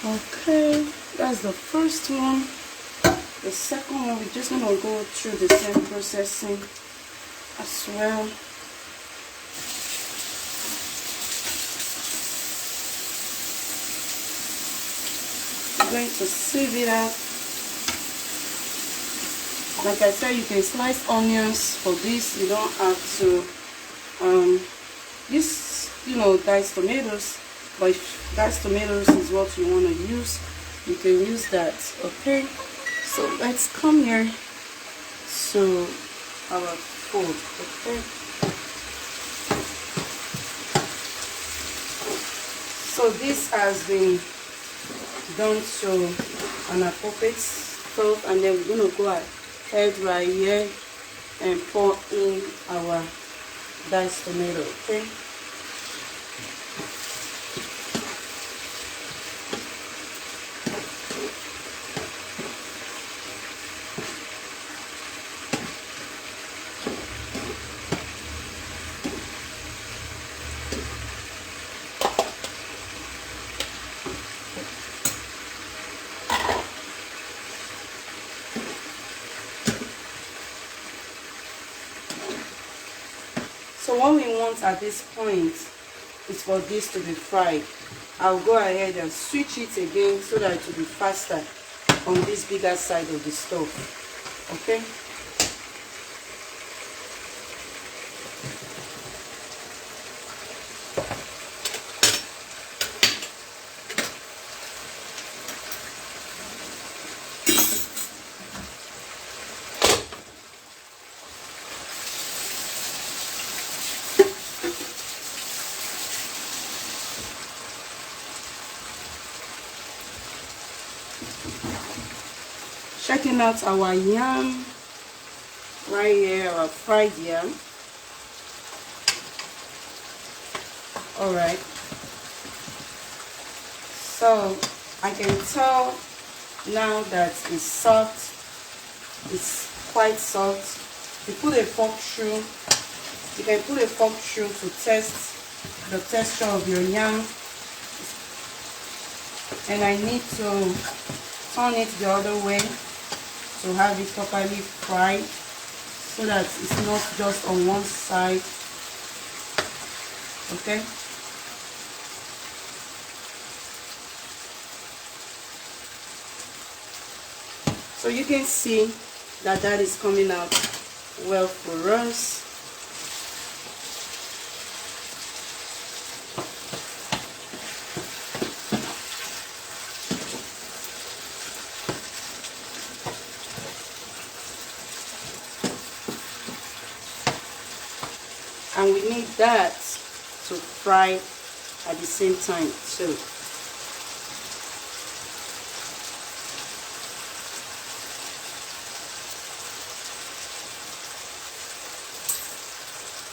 Okay, that's the first one. The second one, we're just gonna go through the same processing as well. I'm going to sieve it out. Like I said, you can slice onions for this. You don't have to this, you know, diced tomatoes, but if diced tomatoes is what you want to use, you can use that, okay? So let's come here to our food, okay? So this has been done to an appropriate stove, and then we're going to go ahead right here and pour in our diced tomato, okay? So what we want at this point is for this to be fried. I'll go ahead and switch it again so that it will be faster on this bigger side of the stove, okay? Checking out our yam right here, our fried yam. All right, So I can tell now that it's soft. It's quite soft. You put a fork through. You can put a fork through to test the texture of your yam. And I need to turn it the other way to have it properly fried, so that it's not just on one side. Okay. So you can see that that is coming out well for us. And we need that to fry at the same time too.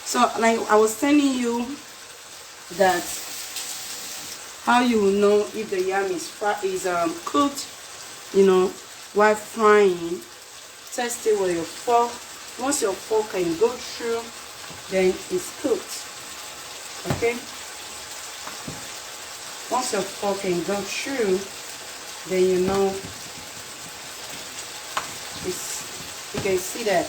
So like I was telling you, that how you will know if the yam is cooked, you know, while frying. Test it with your fork. Once your fork can go through, then it's cooked. Okay. Once your fork can go through, then you know you can see that.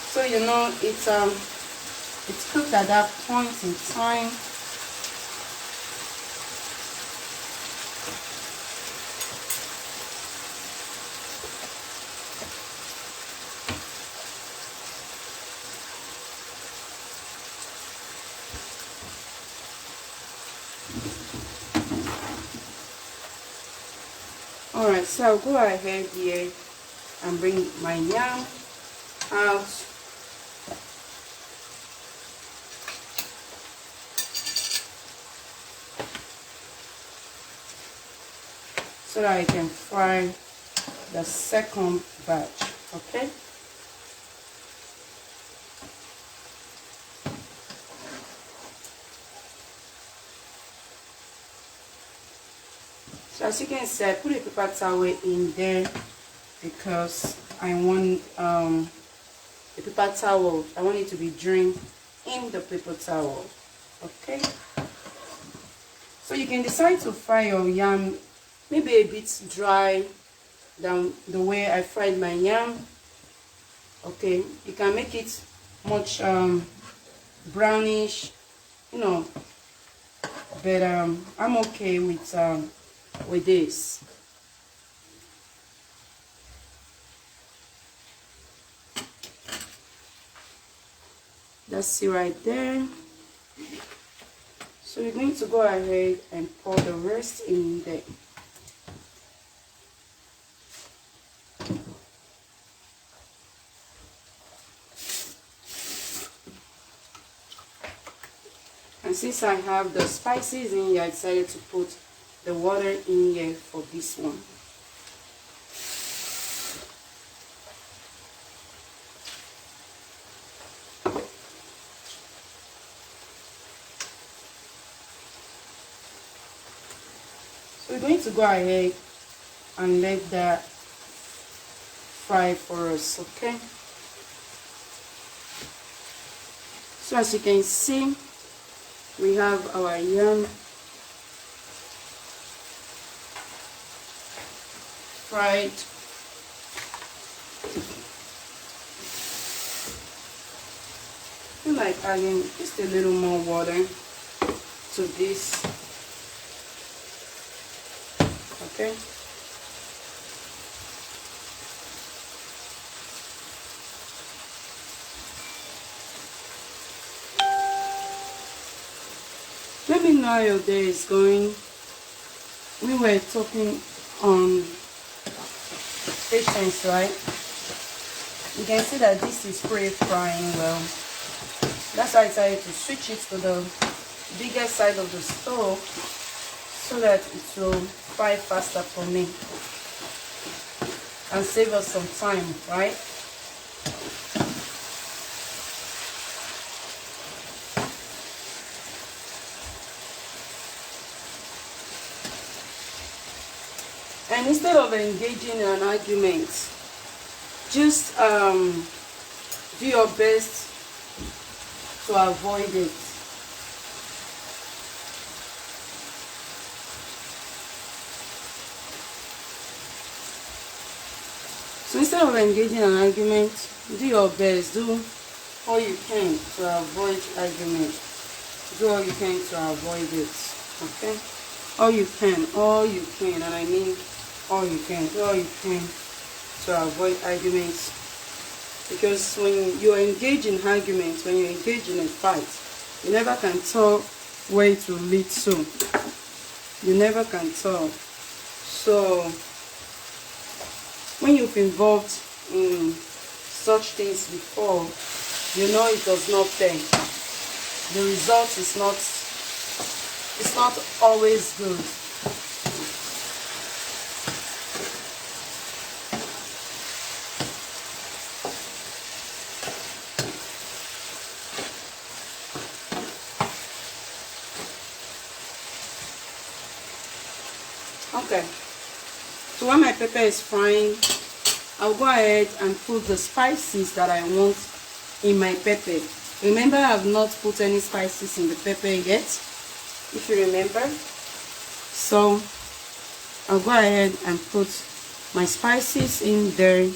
So you know it's cooked at that point in time. Alright, so I'll go ahead here and bring my yam out. So that I can fry the second batch, okay? So as you can see, I put a paper towel in there because I want the paper towel, I want it to be drained in the paper towel, okay? So you can decide to fry your yam maybe a bit dry than the way I fried my yam. Okay, you can make it much brownish, you know, but I'm okay with this. That's it right there. So you're going to go ahead and pour the rest in there. And since I have the spices in here, I decided to put the water in here for this one. So we're going to go ahead and let that fry for us, okay? So as you can see, we have our yam fried. I feel like adding just a little more water to this, okay? Let me know how your day is going. We were talking on patience, right? You can see that this is pre-frying well. That's why I decided to switch it to the bigger side of the stove so that it will fry faster for me and save us some time, right? And instead of engaging in an argument, just do your best to avoid it. So instead of engaging in an argument, do your best, do all you can to avoid argument. Do all you can to avoid it. Okay? All you can, and I mean all you can. Do all you can to avoid arguments. Because when you engage in arguments, when you engage in a fight, you never can tell where it will lead to. You never can tell. So when you've involved in such things before, you know it does not pay. The result is not, it's not always good. Okay, so when my pepper is frying, I'll go ahead and put the spices that I want in my pepper. Remember, I have not put any spices in the pepper yet, if you remember. So I'll go ahead and put my spices in there.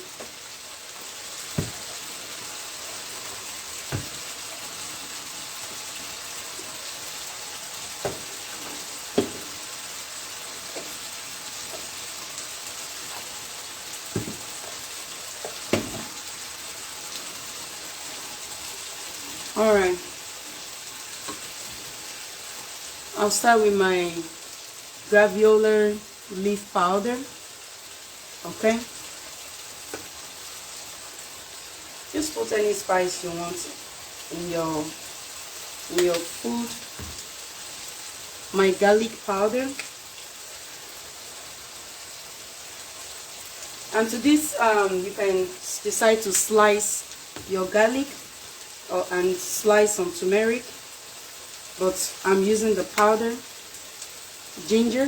Alright, I'll start with my graviola leaf powder. Okay, just put any spice you want in your food. My garlic powder, and to this you can decide to slice your garlic and slice some turmeric, but I'm using the powder. Ginger,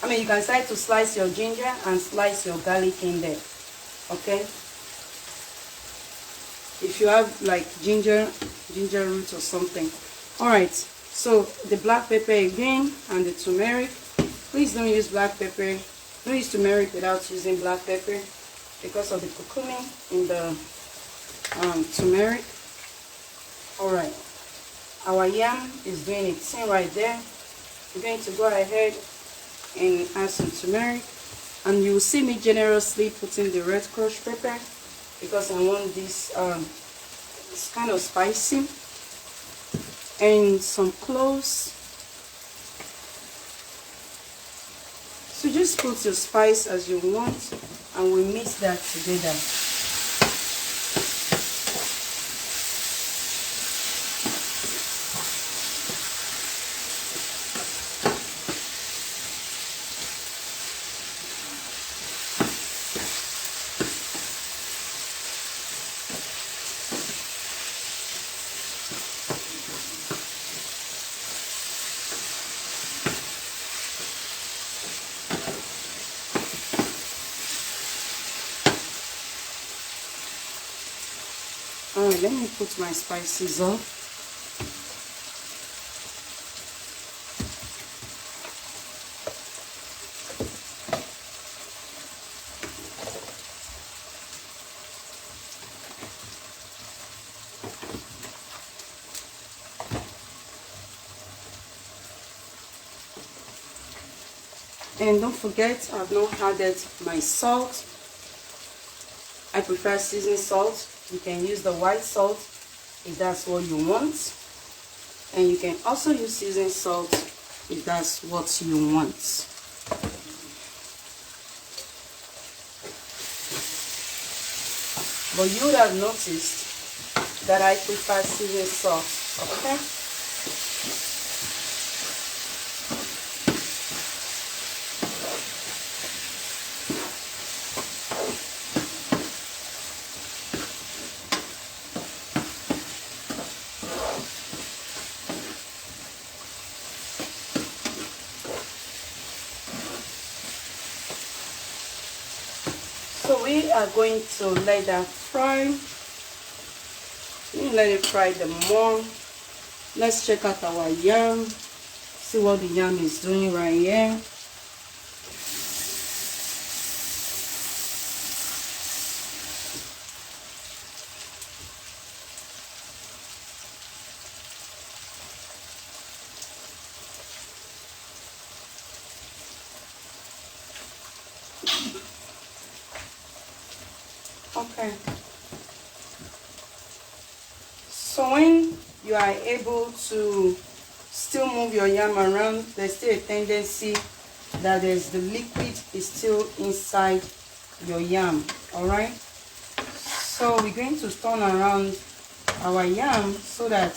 I mean, you can decide to slice your ginger and slice your garlic in there. Okay, if you have like ginger root or something. All right, so the black pepper again and the turmeric. Please don't use black pepper, don't use turmeric without using black pepper because of the curcumin in the turmeric. All right, our yam is doing its thing right there. We're going to go ahead and add some turmeric, and you will see me generously putting the red crushed pepper because I want this it's kind of spicy, and some cloves. So just put your spice as you want, and we mix that together. Alright, let me put my spices up. And don't forget, I've not added my salt. I prefer seasoned salt. You can use the white salt if that's what you want, and you can also use seasoned salt if that's what you want. But you would have noticed that I prefer seasoned salt. Okay, we are going to let that fry. Let it fry the more. Let's check out our yam. See what the yam is doing right here. Okay. So when you are able to still move your yam around, there's still a tendency that there's the liquid is still inside your yam. All right. So we're going to turn around our yam so that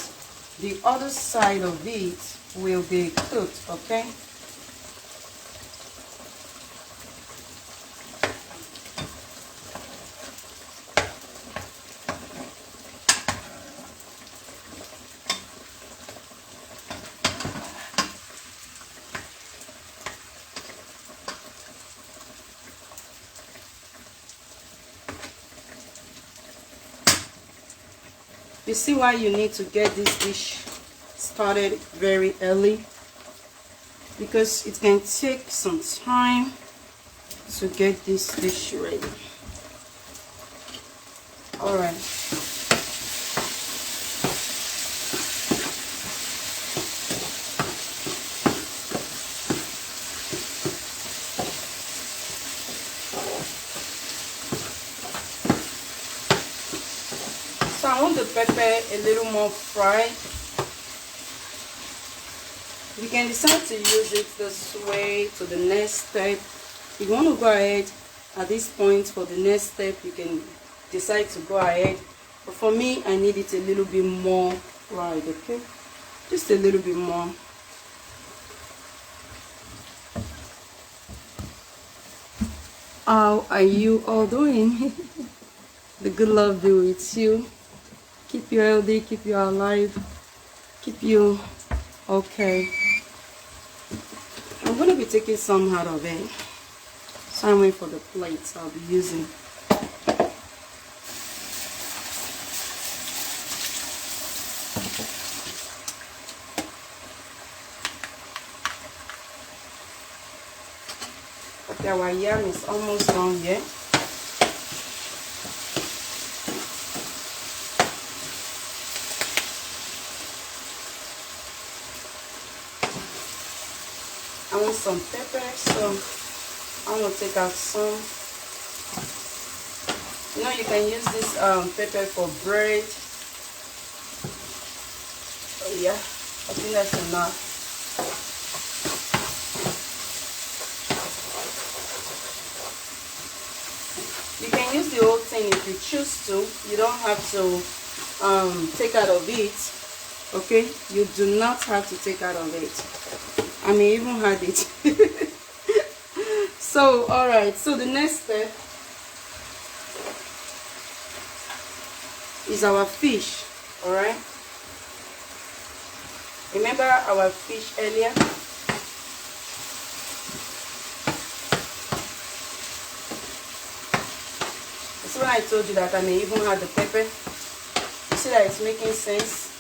the other side of it will be cooked. Okay. You see why you need to get this dish started very early, because it can take some time to get this dish ready. All right. So I want the pepper a little more fried. You can decide to use it this way to the next step. If you want to go ahead at this point for the next step, you can decide to go ahead. But for me, I need it a little bit more fried, okay? Just a little bit more. How are you all doing? The good Lord be with you. Keep you healthy, keep you alive, keep you okay. I'm going to be taking some out of it. So I'm waiting for the plates I'll be using. Okay, our yam is almost done here. I want some pepper, so I'm going to take out some. You know, you can use this pepper for bread. Oh yeah, I think that's enough. You can use the whole thing if you choose to. You don't have to take out of it. Okay, you do not have to take out of it. I may even had it. So all right, so the next step is our fish. All right, remember our fish earlier? So when I told you that I may even add the pepper, you see that it's making sense.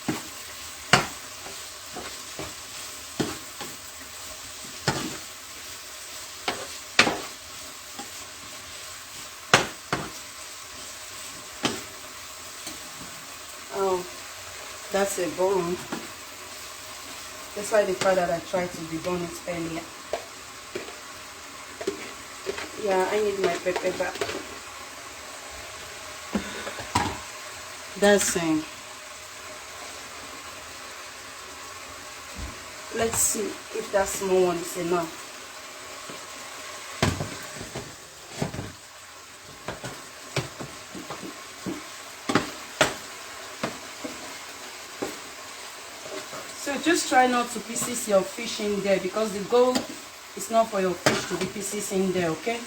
Oh, that's a bone. That's why the part that I tried to debone it earlier. Yeah, I need my pepper back. That's same. Let's see if that small one is enough. So just try not to pieces your fish in there, because the goal is not for your fish to be pieces in there, okay?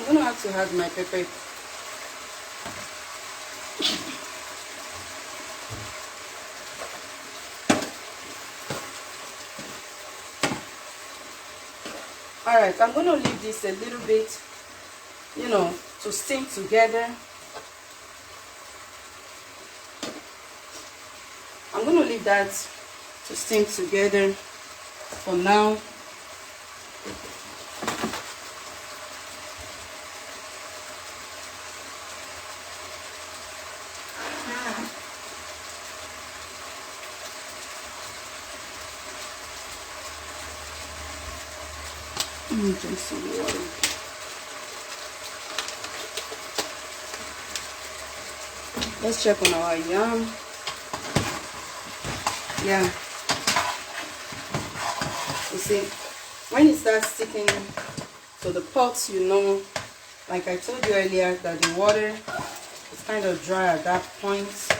I'm gonna have to add my pepper. All right, I'm gonna leave this a little bit, you know, to steam together. I'm gonna leave that to steam together for now. Drink some water. Let's check on our yam. Yeah, you see, when it starts sticking to the pot, you know, like I told you earlier, that the water is kind of dry at that point.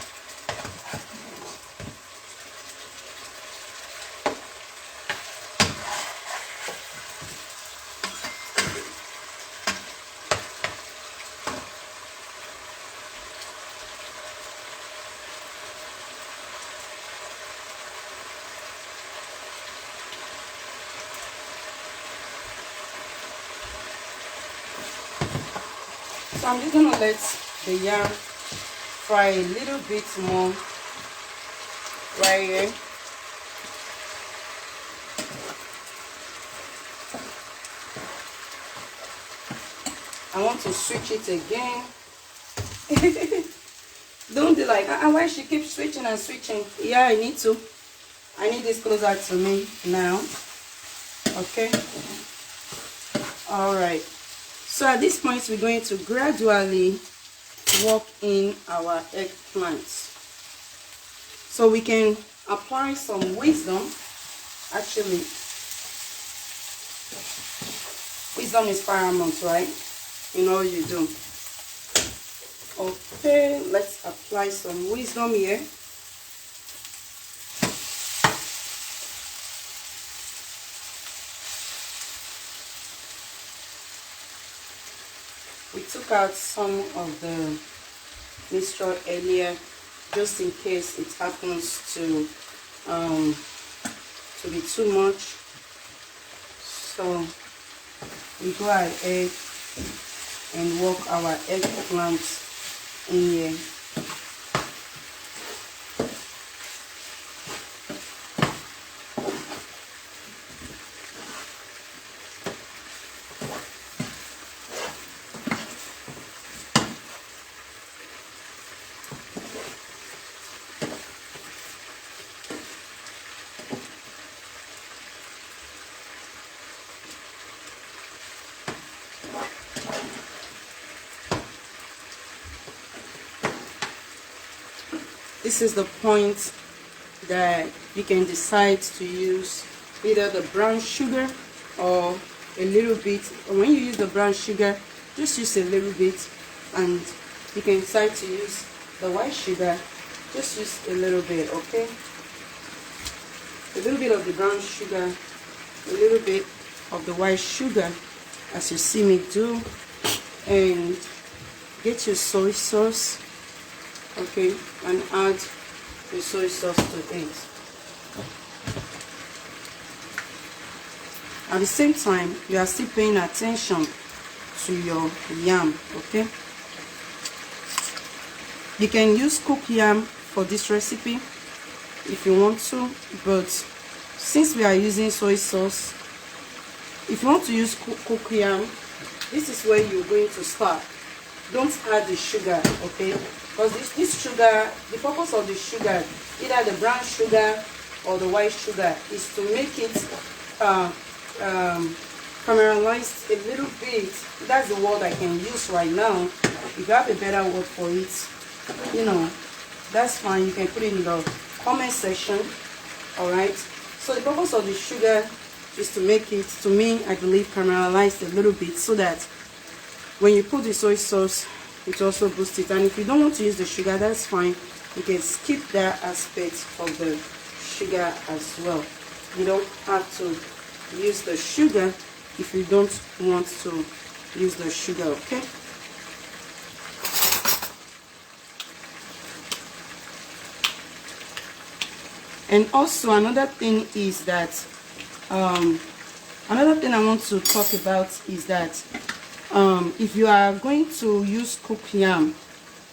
So I'm just gonna let the yam fry a little bit more right here. I want to switch it again. Don't be like, why she keeps switching and switching? Yeah, I need to. I need this closer to me now. Okay. All right. So at this point, we're going to gradually work in our eggplants. So we can apply some wisdom. Actually, wisdom is paramount, right? In all you do. Okay, let's apply some wisdom here. We took out some of the mixture earlier, just in case it happens to be too much. So we go ahead and work our eggplants in here. This is the point that you can decide to use either the brown sugar or a little bit. When you use the brown sugar, just use a little bit, and you can decide to use the white sugar, just use a little bit. Okay, a little bit of the brown sugar, a little bit of the white sugar, as you see me do, and get your soy sauce. Okay, and add the soy sauce to it. At the same time, you are still paying attention to your yam. Okay, you can use cooked yam for this recipe if you want to, but since we are using soy sauce, if you want to use cooked yam, this is where you're going to start. Don't add the sugar, okay? Because this sugar, the purpose of the sugar, either the brown sugar or the white sugar, is to make it caramelized a little bit. That's the word I can use right now. If you have a better word for it, you know, that's fine. You can put it in the comment section. All right. So the purpose of the sugar is to make it, to me, I believe, caramelized a little bit, so that when you put the soy sauce, it also boosts it. And if you don't want to use the sugar, that's fine. You can skip that aspect of the sugar as well. You don't have to use the sugar if you don't want to use the sugar. Okay. And also another thing is that another thing I want to talk about is that if you are going to use cooked yam,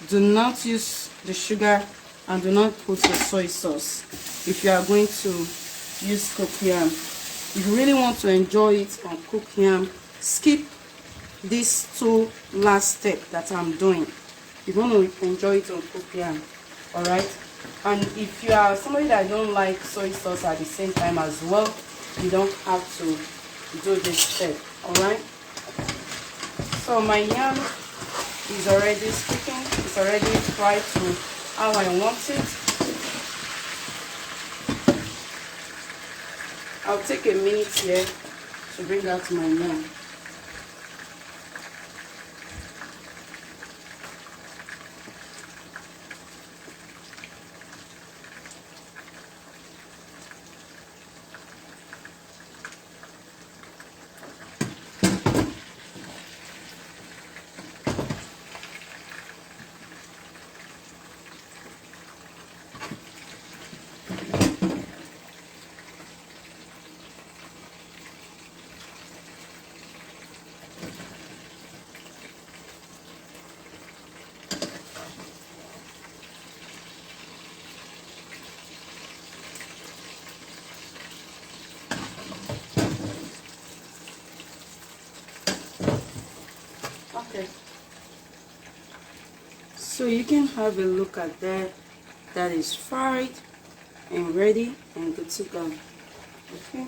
do not use the sugar and do not put the soy sauce. If you are going to use cooked yam, if you really want to enjoy it on cooked yam, skip these two last steps that I'm doing. You want to enjoy it on cooked yam, all right? And if you are somebody that don't like soy sauce at the same time as well, you don't have to do this step, all right? So my yam is already sticking. It's already fried to how I want it. I'll take a minute here to bring out my yam. Okay, so you can have a look at that. That is fried and ready and good to go. Okay,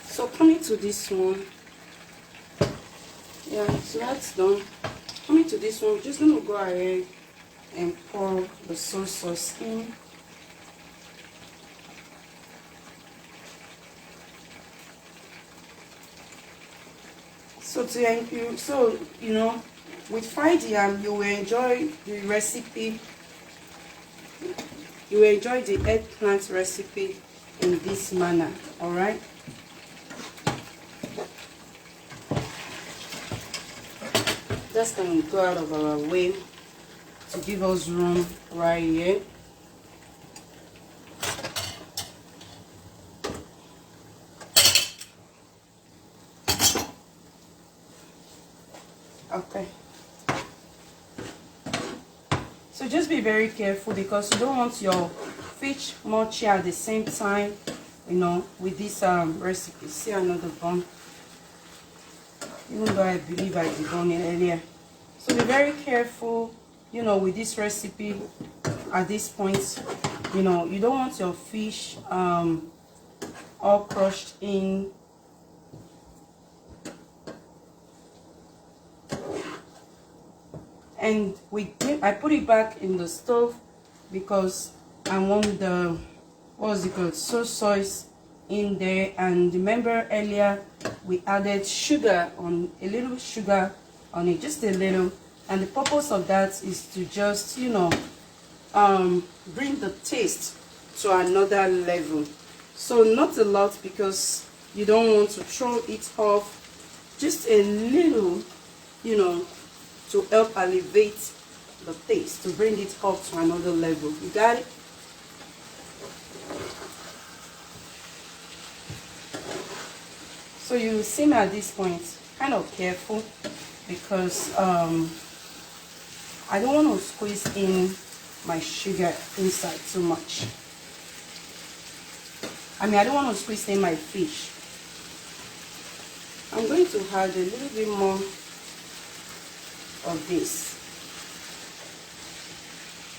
so coming to this one, yeah, so that's done. Coming to this one, we're just gonna go ahead and pour the soy sauce in. So you know, with fried yam, you will enjoy the recipe. You will enjoy the eggplant recipe in this manner. All right. Just gonna go out of our way to give us room right here. Okay. So just be very careful because you don't want your fish mochi at the same time, you know, with this recipe. See another bun. Even though I believe I deboned it earlier. So be very careful, you know, with this recipe at this point. You know, you don't want your fish all crushed in. And I put it back in the stove because I want the, what's it called, soy sauce in there. And remember earlier we added sugar on, a little sugar on it, just a little. And the purpose of that is to just, you know, bring the taste to another level. So not a lot because you don't want to throw it off, just a little, you know, to help elevate the taste, to bring it up to another level. You got it? So you see me at this point kind of careful because I don't want to squeeze in my sugar inside too much. I mean, I don't want to squeeze in my fish. I'm going to add a little bit more of this.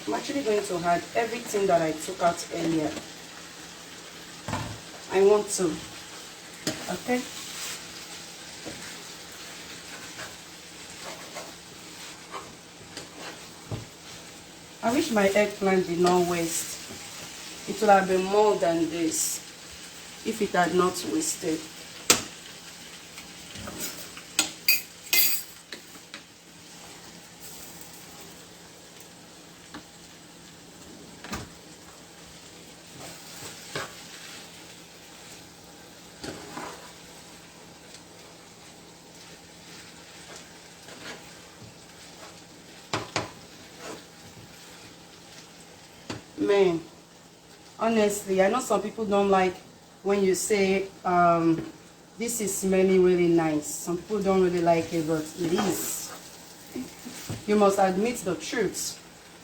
I'm actually going to add everything that I took out earlier. I want to, okay? I wish my eggplant did not waste. It would have been more than this if it had not wasted. man, honestly, I know some people don't like when you say this is smelling really nice. Some people don't really like it, but it is. You must admit the truth.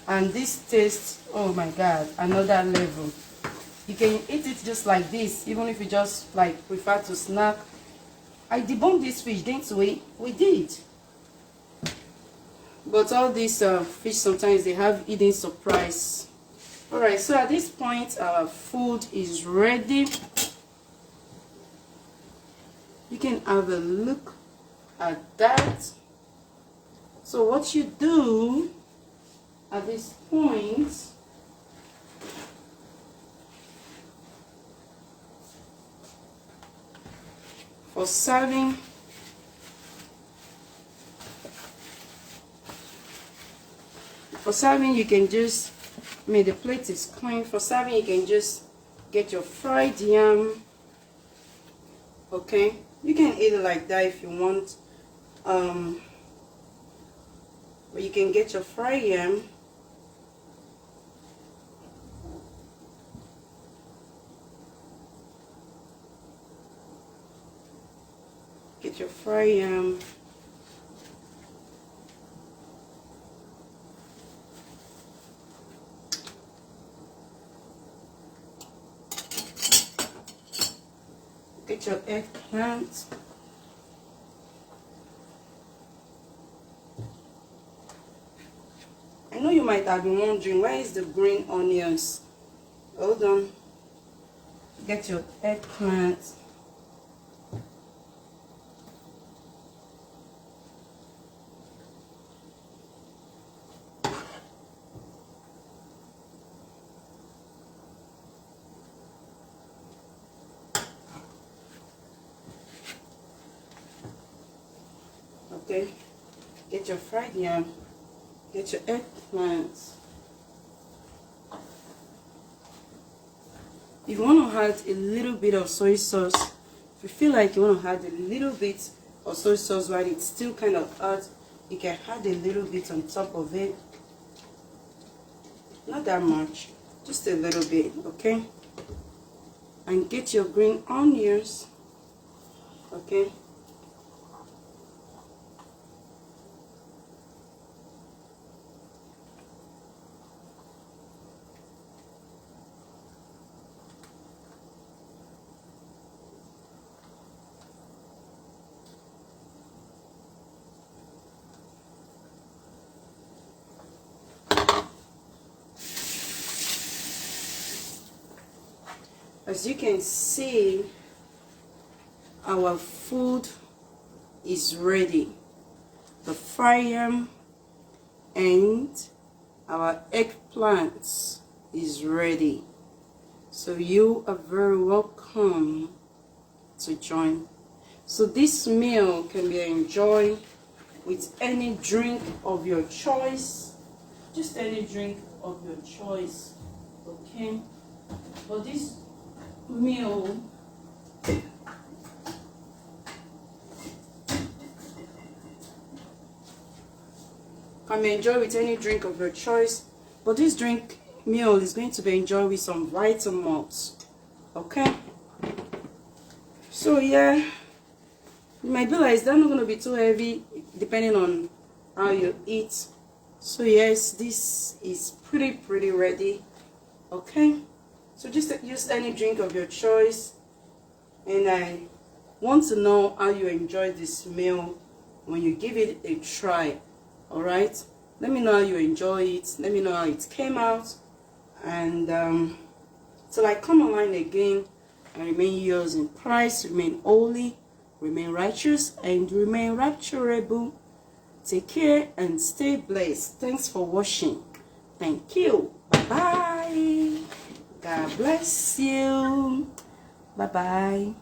And this tastes, oh my god, another level. You can eat it just like this, even if you just like prefer to snack. I deboned this fish, didn't we? We did. But all these fish, sometimes they have hidden surprise. Alright, so at this point our food is ready. You can have a look at that. So what you do at this point, for serving, you can just, the plate is clean. For serving, you can just get your fried yam. Okay, you can eat it like that if you want. But you can get your fried yam. Get your fried yam. Get your eggplant. I know you might have been wondering, where is the green onions? Hold on. Get your eggplant. Okay, get your fried yam, get your eggplants. If you want to add a little bit of soy sauce, if you feel like you want to add a little bit of soy sauce while it's still kind of hot, you can add a little bit on top of it. Not that much, just a little bit, okay? And get your green onions, okay? As you can see, our food is ready. The fried yam and our eggplants is ready. So you are very welcome to join. So this meal can be enjoyed with any drink of your choice. Just any drink of your choice, okay? But this meal can be enjoyed with any drink of your choice, but this meal is going to be enjoyed with some vitamins, okay? So yeah, you might be like, is that not going to be too heavy depending on how you eat? So yes, this is pretty ready, okay? So just use any drink of your choice, and I want to know how you enjoy this meal when you give it a try. All right, let me know how you enjoy it. Let me know how it came out, and till I come online again, I remain yours in Christ, remain holy, remain righteous, and remain rapturable. Take care and stay blessed. Thanks for watching. Thank you. Bye. God bless you. Bye-bye.